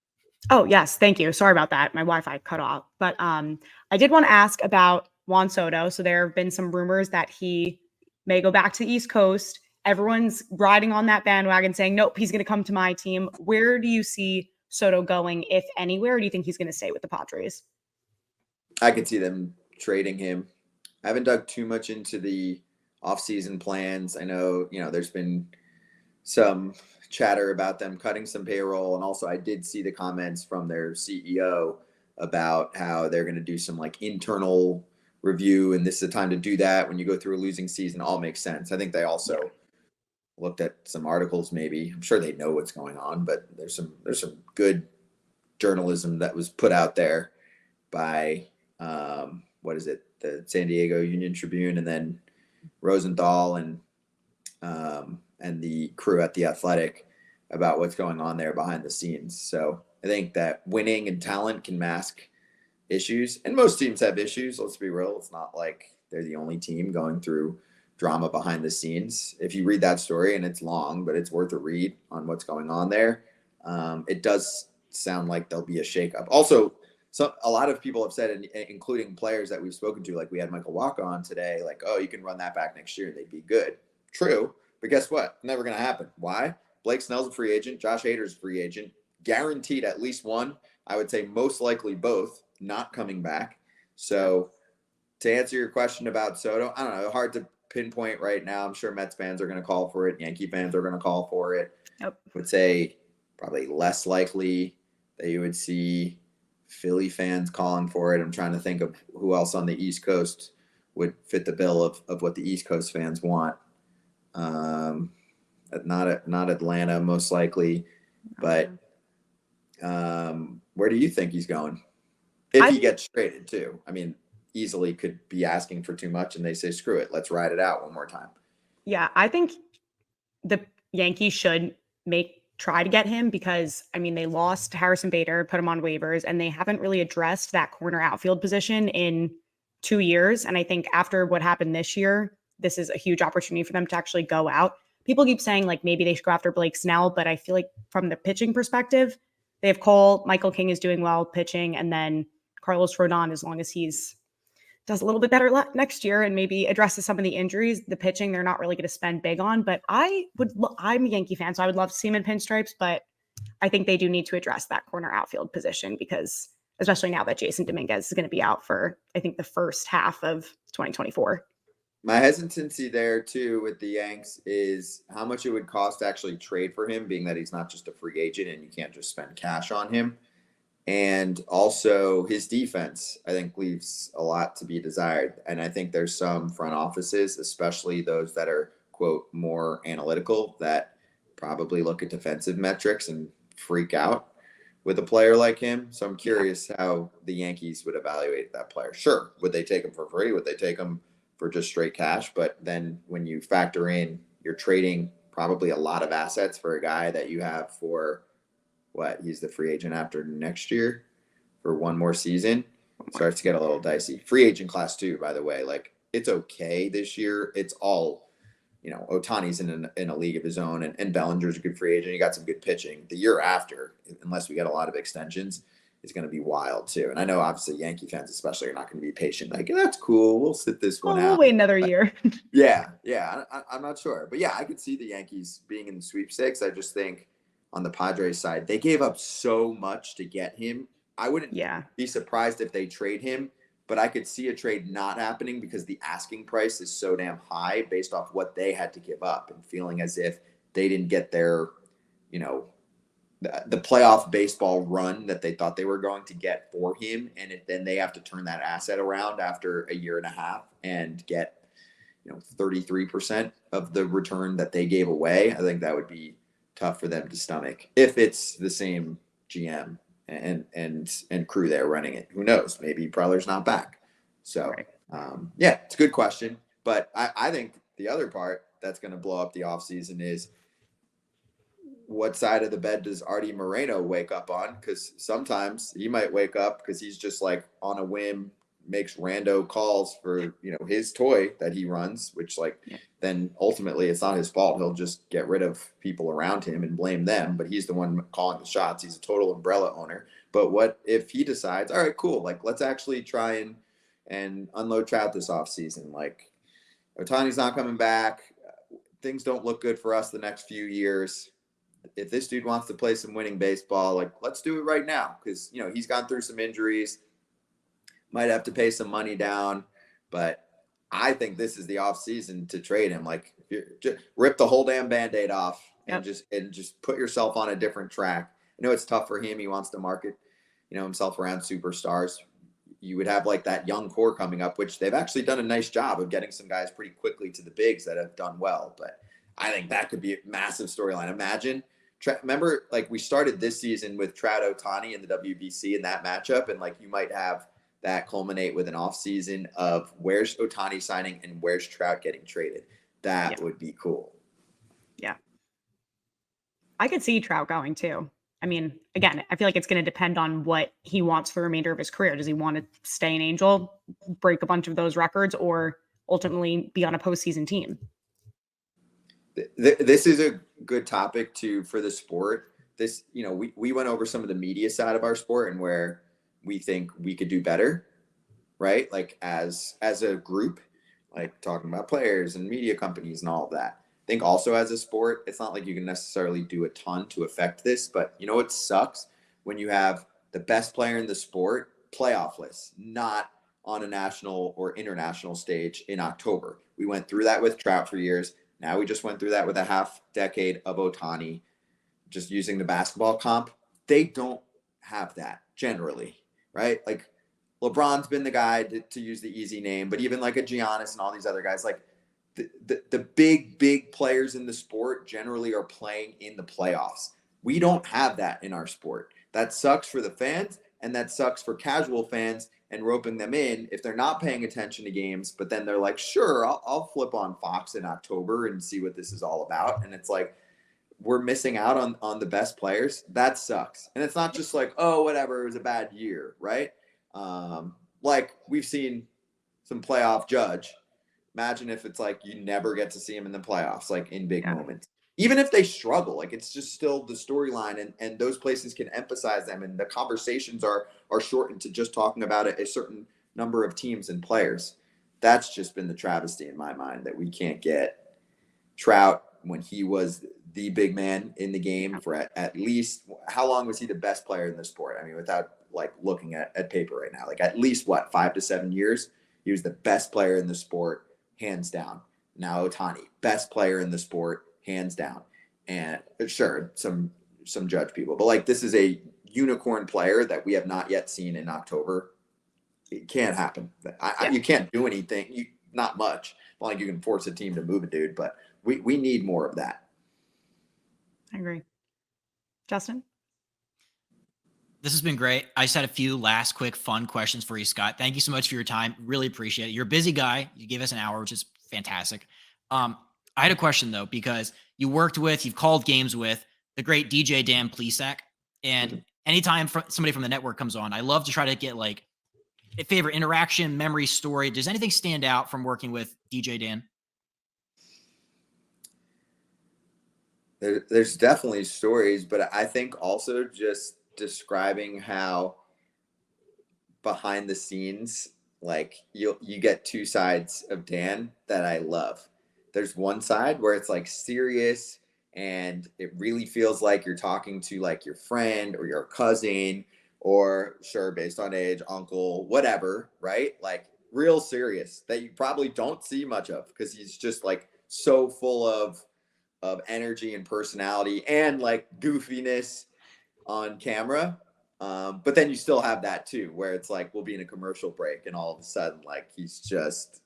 Oh, yes. Thank you. Sorry about that. My Wi-Fi cut off. But I did want to ask about Juan Soto. So there have been some rumors that he may go back to the East Coast. Everyone's riding on that bandwagon saying, nope, he's going to come to my team. Where do you see Soto going, if anywhere? Or do you think he's going to stay with the Padres? I could see them trading him. I haven't dug too much into the offseason plans. I know, there's been some chatter about them cutting some payroll. And also I did see the comments from their CEO about how they're going to do some internal review. And this is the time to do that when you go through a losing season. All makes sense. I think they also looked at some articles, maybe. I'm sure they know what's going on, but there's some good journalism that was put out there by, the San Diego Union Tribune, and then Rosenthal and the crew at The Athletic about what's going on there behind the scenes. So I think that winning and talent can mask issues, and most teams have issues. Let's be real. It's not like they're the only team going through drama behind the scenes. If you read that story, and it's long, but it's worth a read on what's going on there, it does sound like there'll be a shakeup. Also, so a lot of people have said, including players that we've spoken to, like we had Michael Walker on today, like, oh, you can run that back next year and they'd be good. True. But guess what? Never going to happen. Why? Blake Snell's a free agent. Josh Hader's a free agent. Guaranteed at least one. I would say most likely both not coming back. So to answer your question about Soto, I don't know. Hard to pinpoint right now. I'm sure Mets fans are going to call for it. Yankee fans are going to call for it. Yep. I would say probably less likely that you would see Philly fans calling for it. I'm trying to think of who else on the East Coast would fit the bill of what the East Coast fans want. Not Atlanta, most likely, but where do you think he's going? If he gets traded too. I mean, easily could be asking for too much and they say, screw it, let's ride it out one more time. Yeah, I think the Yankees should try to get him because, I mean, they lost Harrison Bader, put him on waivers, and they haven't really addressed that corner outfield position in 2 years. And I think after what happened this year, this is a huge opportunity for them to actually go out. People keep saying like maybe they should go after Blake Snell, but I feel like from the pitching perspective, they have Cole, Michael King is doing well pitching, and then Carlos Rodon, as long as does a little bit better next year and maybe addresses some of the injuries, the pitching, they're not really going to spend big on. But I'm a Yankee fan, so I would love to see him in pinstripes, but I think they do need to address that corner outfield position because especially now that Jason Dominguez is going to be out for, I think, the first half of 2024. My hesitancy there too with the Yanks is how much it would cost to actually trade for him, being that he's not just a free agent and you can't just spend cash on him. And also his defense, I think, leaves a lot to be desired. And I think there's some front offices, especially those that are, quote, more analytical, that probably look at defensive metrics and freak out with a player like him. So I'm curious how the Yankees would evaluate that player. Sure. Would they take him for free? Would they take him for just straight cash? But then when you factor in, you're trading probably a lot of assets for a guy that you have for he's the free agent after next year for one more season. Starts to get a little dicey. Free agent class too, by the way. Like, it's okay this year. It's all, Ohtani's in a league of his own, and Bellinger's a good free agent. He got some good pitching. The year after, unless we get a lot of extensions, is going to be wild too. And I know obviously Yankee fans especially are not going to be patient. Like, that's cool. We'll sit this one out. We'll wait another year. Yeah. I'm not sure. But yeah, I could see the Yankees being in the sweepstakes. I just think on the Padres side, they gave up so much to get him. I wouldn't be surprised if they trade him, but I could see a trade not happening because the asking price is so damn high based off what they had to give up, and feeling as if they didn't get their, the playoff baseball run that they thought they were going to get for him. And then they have to turn that asset around after a year and a half and get, 33% of the return that they gave away. I think that would be tough for them to stomach if it's the same GM and crew there running it. Who knows? Maybe Preller's not back. So, yeah, it's a good question. But I think the other part that's going to blow up the offseason is, what side of the bed does Artie Moreno wake up on? Because sometimes he might wake up because he's just like on a whim makes rando calls for his toy that he runs, which then ultimately it's not his fault. He'll just get rid of people around him and blame them, but he's the one calling the shots. He's a total umbrella owner. But what if he decides, all right, cool, let's actually try and unload Trout this offseason? Ohtani's not coming back, things don't look good for us the next few years. If this dude wants to play some winning baseball, let's do it right now, because he's gone through some injuries, might have to pay some money down, but I think this is the offseason to trade him. Just rip the whole damn Band-Aid off and just put yourself on a different track. I know it's tough for him. He wants to market, himself around superstars. You would have that young core coming up, which they've actually done a nice job of getting some guys pretty quickly to the bigs that have done well. But I think that could be a massive storyline. Imagine, remember, we started this season with Trout Ohtani in the WBC in that matchup, and you might have that culminate with an offseason of where's Ohtani signing and where's Trout getting traded. That would be cool. Yeah. I could see Trout going too. I mean, again, I feel like it's going to depend on what he wants for the remainder of his career. Does he want to stay an Angel, break a bunch of those records, or ultimately be on a postseason team? This is a good topic for the sport. This, we went over some of the media side of our sport and where we think we could do better, right? As a group, talking about players and media companies and all of that. I think also as a sport, it's not like you can necessarily do a ton to affect this, but it sucks when you have the best player in the sport playoffless, not on a national or international stage in October. We went through that with Trout for years. Now we just went through that with a half decade of Ohtani, just using the basketball comp. They don't have that generally, right? LeBron's been the guy to use the easy name, but even a Giannis and all these other guys, the big players in the sport generally are playing in the playoffs. We don't have that in our sport. That sucks for the fans, and that sucks for casual fans and roping them in if they're not paying attention to games, but then they're sure, I'll flip on Fox in October and see what this is all about. And it's we're missing out on the best players. That sucks. And it's not just oh, whatever, it was a bad year, right? We've seen some playoff Judge. Imagine if it's you never get to see him in the playoffs, in big moments. Even if they struggle, it's just still the storyline, and those places can emphasize them, and the conversations are shortened to just talking about a certain number of teams and players. That's just been the travesty in my mind, that we can't get Trout when he was the big man in the game for at least, how long was he the best player in the sport? I mean, without looking at paper right now, at least 5 to 7 years, he was the best player in the sport, hands down. Now Ohtani, best player in the sport, hands down. And sure, some Judge people, but this is a unicorn player that we have not yet seen in October. It can't happen. You can't do anything. Not much. Not you can force a team to move a dude, but we need more of that. I agree. Justin? This has been great. I just had a few last quick fun questions for you, Scott. Thank you so much for your time. Really appreciate it. You're a busy guy. You gave us an hour, which is fantastic. I had a question though, because you've called games with the great DJ Dan Plesac. And anytime somebody from the network comes on, I love to try to get a favorite interaction, memory, story. Does anything stand out from working with DJ Dan? There's definitely stories, but I think also just describing how behind the scenes, you get two sides of Dan that I love. There's one side where it's serious and it really feels like you're talking to your friend or your cousin, or sure, based on age, uncle, whatever, right? Like real serious that you probably don't see much of because he's just like so full of energy and personality and like goofiness on camera. But then you still have that too, where it's like we'll be in a commercial break and all of a sudden like he's just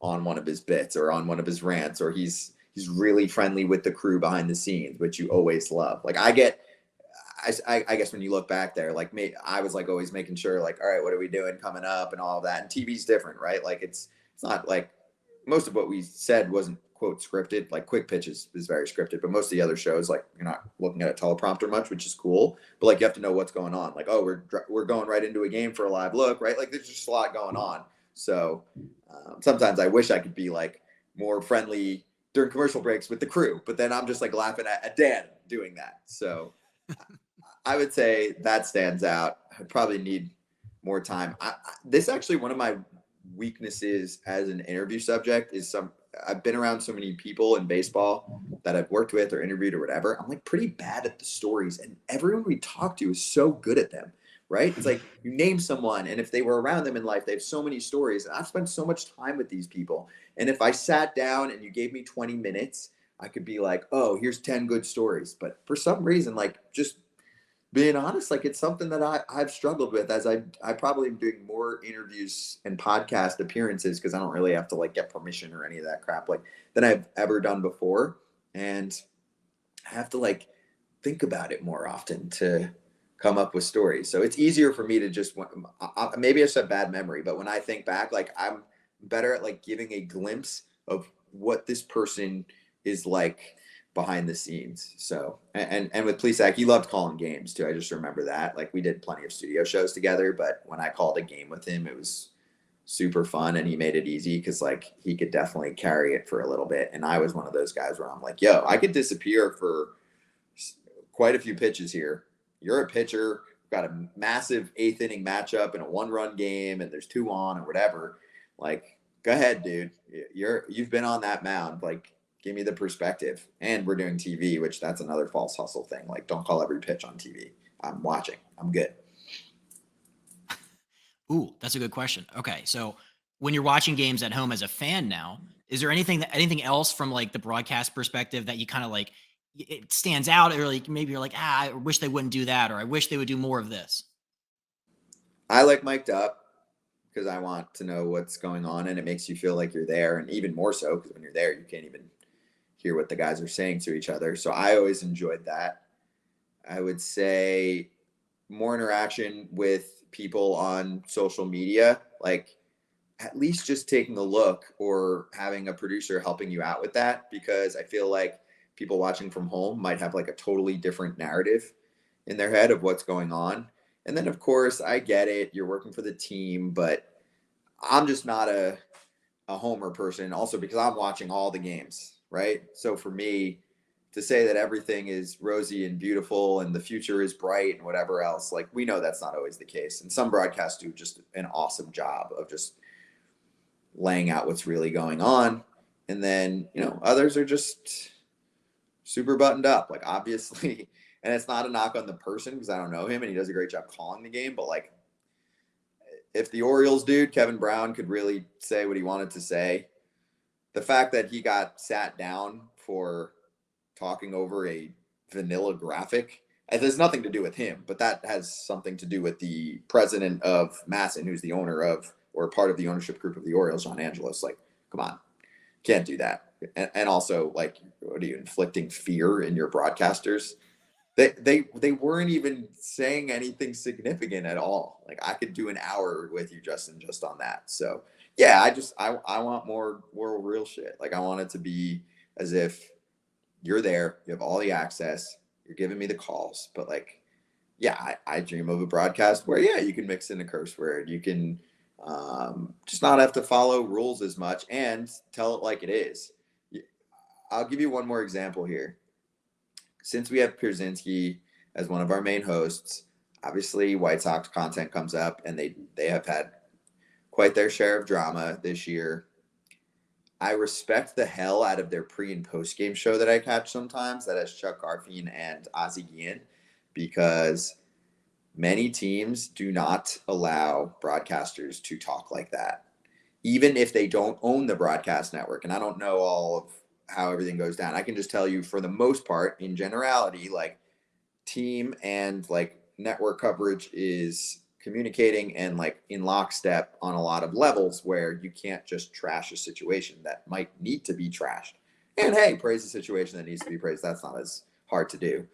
on one of his bits or on one of his rants, or he's really friendly with the crew behind the scenes, which you always love. Like I guess when you look back there, like me, I was like always making sure like, all right, what are we doing coming up and all of that. And TV's different, right? Like it's not like most of what we said wasn't quote scripted. Like Quick Pitch is very scripted, but most of the other shows, like you're not looking at a teleprompter much, which is cool. But like you have to know what's going on. Like, oh, we're going right into a game for a live look, right? Like there's just a lot going on. So sometimes I wish I could be like more friendly during commercial breaks with the crew, but then I'm just like laughing at Dan doing that. So I would say that stands out. I probably need more time. This actually one of my weaknesses as an interview subject is I've been around so many people in baseball that I've worked with or interviewed or whatever. I'm like pretty bad at the stories, and everyone we talk to is so good at them, right? It's like you name someone, and if they were around them in life, they have so many stories. And I've spent so much time with these people, and if I sat down and you gave me 20 minutes, I could be like, oh, here's 10 good stories. But for some reason, like just being honest, like it's something that I've struggled with as I probably am doing more interviews and podcast appearances because I don't really have to like get permission or any of that crap like than I've ever done before. And I have to like think about it more often to come up with stories. So it's easier for me to just maybe it's a bad memory, but when I think back, like I'm better at like giving a glimpse of what this person is like behind the scenes. So and with Plesac, he loved calling games too. I just remember that. Like we did plenty of studio shows together, but when I called a game with him, it was super fun and he made it easy because like he could definitely carry it for a little bit. And I was one of those guys where I'm like, yo, I could disappear for quite a few pitches here. You're a pitcher, got a massive 8th inning matchup in a 1-run game and there's 2 on or whatever. Like, go ahead, dude. You've been on that mound. Like, give me the perspective. And we're doing TV, which that's another false hustle thing. Like, don't call every pitch on TV. I'm watching. I'm good. Ooh, that's a good question. Okay, so when you're watching games at home as a fan now, is there anything else from like the broadcast perspective that you kind of like it stands out, or like maybe you're like, I wish they wouldn't do that, or I wish they would do more of this? I like mic'd up because I want to know what's going on and it makes you feel like you're there. And even more so because when you're there, you can't even hear what the guys are saying to each other. So I always enjoyed that. I would say more interaction with people on social media, like at least just taking a look or having a producer helping you out with that, because I feel like people watching from home might have like a totally different narrative in their head of what's going on. And then, of course, I get it. You're working for the team, but I'm just not a homer person also because I'm watching all the games, right? So for me to say that everything is rosy and beautiful and the future is bright and whatever else, like we know that's not always the case. And some broadcasts do just an awesome job of just laying out what's really going on. And then, others are just super buttoned up, like obviously, and it's not a knock on the person because I don't know him and he does a great job calling the game, but like if the Orioles dude, Kevin Braun, could really say what he wanted to say, the fact that he got sat down for talking over a vanilla graphic, it has nothing to do with him, but that has something to do with the president of Masson, who's the owner of, or part of the ownership group of the Orioles, John Angelos. Like, come on, can't do that. And also, like, what are you inflicting fear in your broadcasters? They weren't even saying anything significant at all. Like I could do an hour with you, Justin, just on that. So yeah, I want more real shit. Like I want it to be as if you're there, you have all the access, you're giving me the calls. But like, yeah, I dream of a broadcast where yeah, you can mix in a curse word, you can just not have to follow rules as much and tell it like it is. I'll give you one more example here. Since we have Pierzynski as one of our main hosts, obviously White Sox content comes up and they have had quite their share of drama this year. I respect the hell out of their pre and post game show that I catch sometimes that has Chuck Garfien and Ozzie Guillen, because Many teams do not allow broadcasters to talk like that, even if they don't own the broadcast network. And I don't know all of how everything goes down. I can just tell you, for the most part, in generality, like team and like network coverage is communicating and like in lockstep on a lot of levels, where you can't just trash a situation that might need to be trashed. And hey, praise the situation that needs to be praised. That's not as hard to do.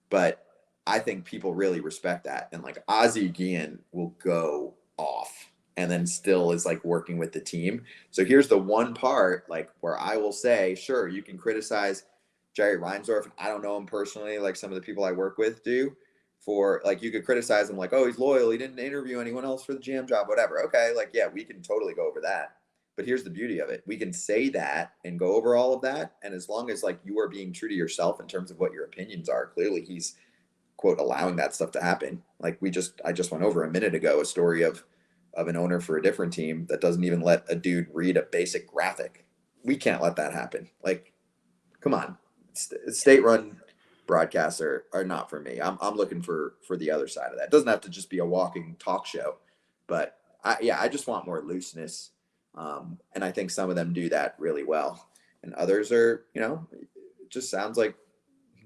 But I think people really respect that. And like Ozzie Guillen will go off and then still is like working with the team. So here's the one part like where I will say, sure, you can criticize Jerry Reinsdorf. I don't know him personally, like some of the people I work with do. For like, you could criticize him like, oh, he's loyal, he didn't interview anyone else for the GM job, whatever. Okay, like, yeah, we can totally go over that. But here's the beauty of it. We can say that and go over all of that. And as long as like you are being true to yourself in terms of what your opinions are, clearly he's, quote, allowing that stuff to happen. Like I just went over a minute ago a story of an owner for a different team that doesn't even let a dude read a basic graphic. We can't let that happen. Like, come on. State-run broadcasts are not for me. I'm looking for the other side of that. It doesn't have to just be a walking talk show, but I just want more looseness. And I think some of them do that really well. And others are, it just sounds like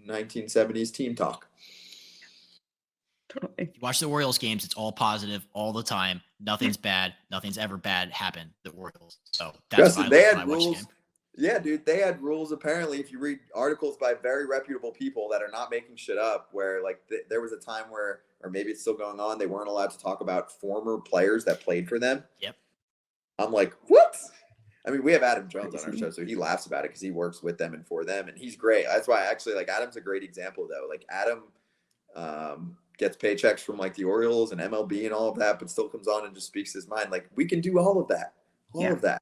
1970s team talk. Totally. You watch the Orioles games, it's all positive all the time. Nothing's bad. Nothing's ever bad happened to the Orioles. So that's Justin, what I they like when had I watch the rules. game. Yeah, dude, they had rules. Apparently, if you read articles by very reputable people that are not making shit up, where like there was a time where, or maybe it's still going on, they weren't allowed to talk about former players that played for them. Yep. I'm like, what? I mean, we have Adam Jones on our Crazy. show, so he laughs about it because he works with them and for them, and he's great. That's why actually, like, Adam's a great example, though. Like, Adam gets paychecks from like the Orioles and MLB and all of that, but still comes on and just speaks his mind. Like, we can do all of that, all of that.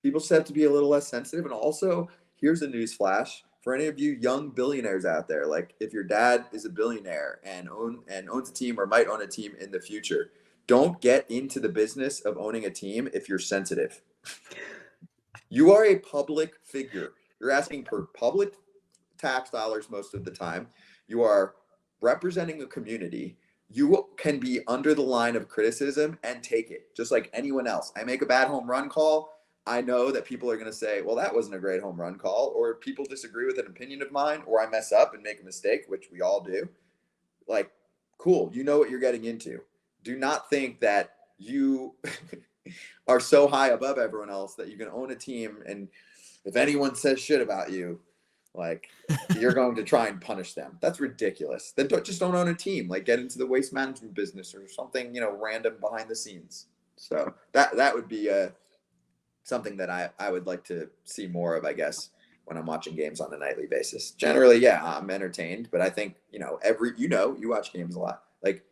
People just have to be a little less sensitive. And also, here's a news flash for any of you young billionaires out there. Like, if your dad is a billionaire and owns a team or might own a team in the future, don't get into the business of owning a team if you're sensitive. You are a public figure. You're asking for public tax dollars most of the time. You are representing a community. You can be under the line of criticism and take it, just like anyone else. I make a bad home run call. I know that people are going to say, well, that wasn't a great home run call, or people disagree with an opinion of mine, or I mess up and make a mistake, which we all do. Like, cool. You know what you're getting into. Do not think that you are so high above everyone else that you can own a team. And if anyone says shit about you, like, you're going to try and punish them. That's ridiculous. Then don't own a team. Like, get into the waste management business or something, random behind the scenes. So that would be something that I would like to see more of, I guess, when I'm watching games on a nightly basis. Generally, yeah, I'm entertained, but I think, you watch games a lot. Like,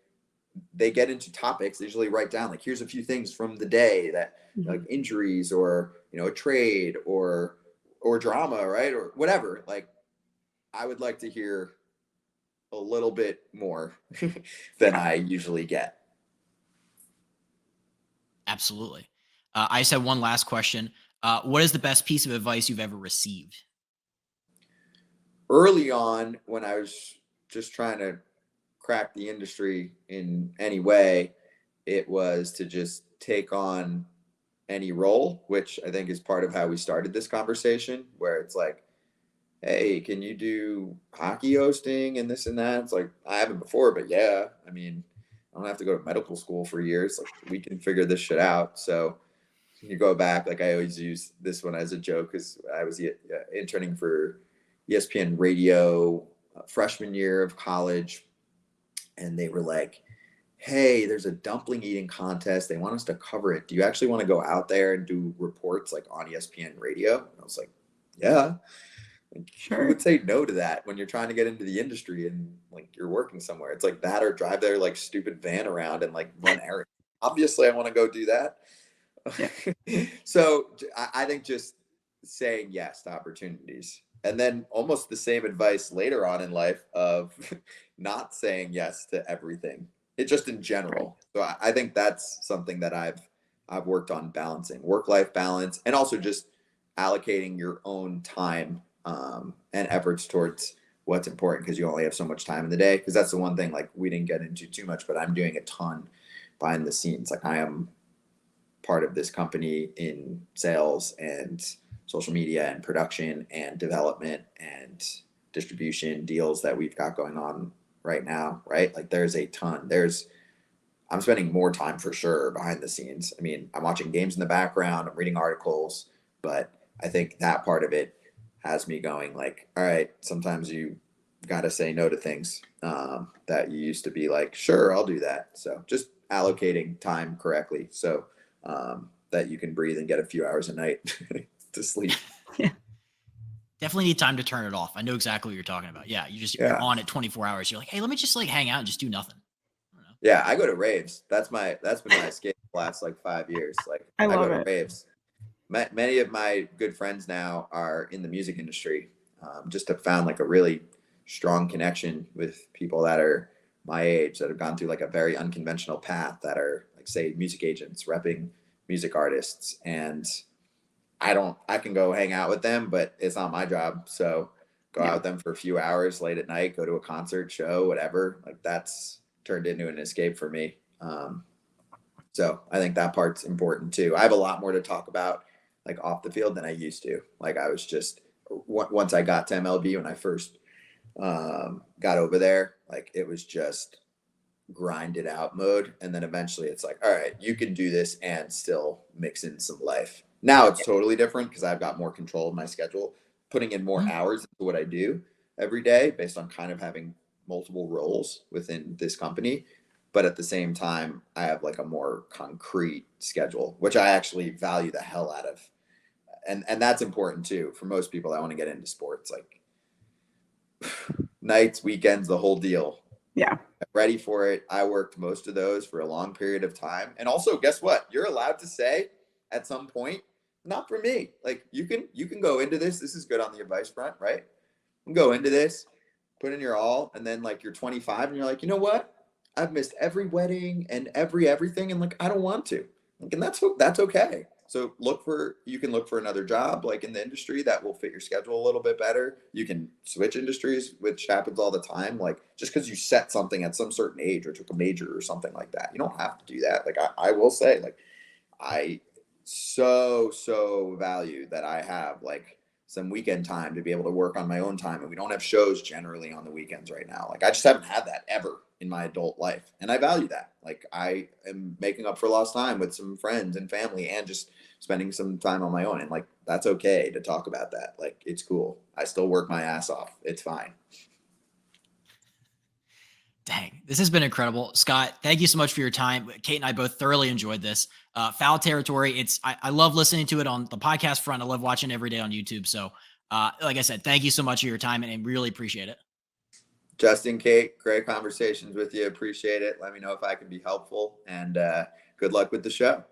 they get into topics, they usually write down, like, here's a few things from the day that, like, injuries or, a trade or drama, right? Or whatever. Like, I would like to hear a little bit more than I usually get. Absolutely. I just have one last question. What is the best piece of advice you've ever received? Early on, when I was just trying to crack the industry in any way, it was to just take on any role, which I think is part of how we started this conversation, where it's like, hey, can you do hockey hosting and this and that? It's like, I haven't before, but yeah, I mean, I don't have to go to medical school for years. Like, we can figure this shit out. So you go back, like, I always use this one as a joke because I was interning for ESPN radio freshman year of college, and they were like, hey, there's a dumpling eating contest. They want us to cover it. Do you actually want to go out there and do reports like on ESPN radio? And I was like, yeah. Like, Sure. who would say no to that when you're trying to get into the industry and like you're working somewhere? It's like that, or drive their like stupid van around and like run errands. Obviously, I want to go do that. Yeah. So I think just saying yes to opportunities, and then almost the same advice later on in life of not saying yes to everything. It just in general. So I think that's something that I've worked on balancing, work-life balance, and also just allocating your own time and efforts towards what's important because you only have so much time in the day. Because that's the one thing like we didn't get into too much, but I'm doing a ton behind the scenes. Like I am part of this company in sales and social media and production and development and distribution deals that we've got going on right now, right? Like there's a ton. I'm spending more time for sure behind the scenes. I mean, I'm watching games in the background, I'm reading articles, but I think that part of it has me going like, all right, sometimes you got to say no to things that you used to be like, sure, I'll do that. So just allocating time correctly so that you can breathe and get a few hours a night to sleep. Yeah. Definitely need time to turn it off. I know exactly what you're talking about. Yeah, you're on it 24 hours. You're like, hey, let me just like hang out and just do nothing. Yeah, I go to raves. That's been my escape the last like 5 years. Like I go love to it. raves. Many of my good friends now are in the music industry. Just have found like a really strong connection with people that are my age that have gone through like a very unconventional path that are like say music agents repping music artists, and I can go hang out with them, but it's not my job. So go out with them for a few hours late at night, go to a concert, show, whatever. Like that's turned into an escape for me. So I think that part's important too. I have a lot more to talk about like off the field than I used to. Like I was just once I got to MLB when I first got over there, like it was just grind it out mode, and then eventually it's like, all right, you can do this and still mix in some life. Now it's totally different because I've got more control of my schedule, putting in more hours into what I do every day based on kind of having multiple roles within this company. But at the same time, I have like a more concrete schedule, which I actually value the hell out of. And that's important too for most people that want to get into sports, like nights, weekends, the whole deal. Yeah. I'm ready for it. I worked most of those for a long period of time. And also, guess what? You're allowed to say at some point, not for me. Like you can go into this. This is good on the advice front, right? You can go into this, put in your all, and then like you're 25 and you're like, you know what? I've missed every wedding and everything, and like I don't want to. Like, and that's okay. So you can look for another job like in the industry that will fit your schedule a little bit better. You can switch industries, which happens all the time. Like just because you set something at some certain age or took a major or something like that, you don't have to do that. Like I will say, like I so value that I have like some weekend time to be able to work on my own time, and we don't have shows generally on the weekends right now. Like I just haven't had that ever in my adult life, and I value that. Like I am making up for lost time with some friends and family and just spending some time on my own, and like that's okay to talk about that. Like it's cool. I still work my ass off. It's fine. Dang, this has been incredible. Scott, thank you so much for your time. Kate and I both thoroughly enjoyed this. Foul Territory, I love listening to it on the podcast front. I love watching it every day on YouTube. So like I said, thank you so much for your time and really appreciate it. Justin, Kate, great conversations with you. Appreciate it. Let me know if I can be helpful, and good luck with the show.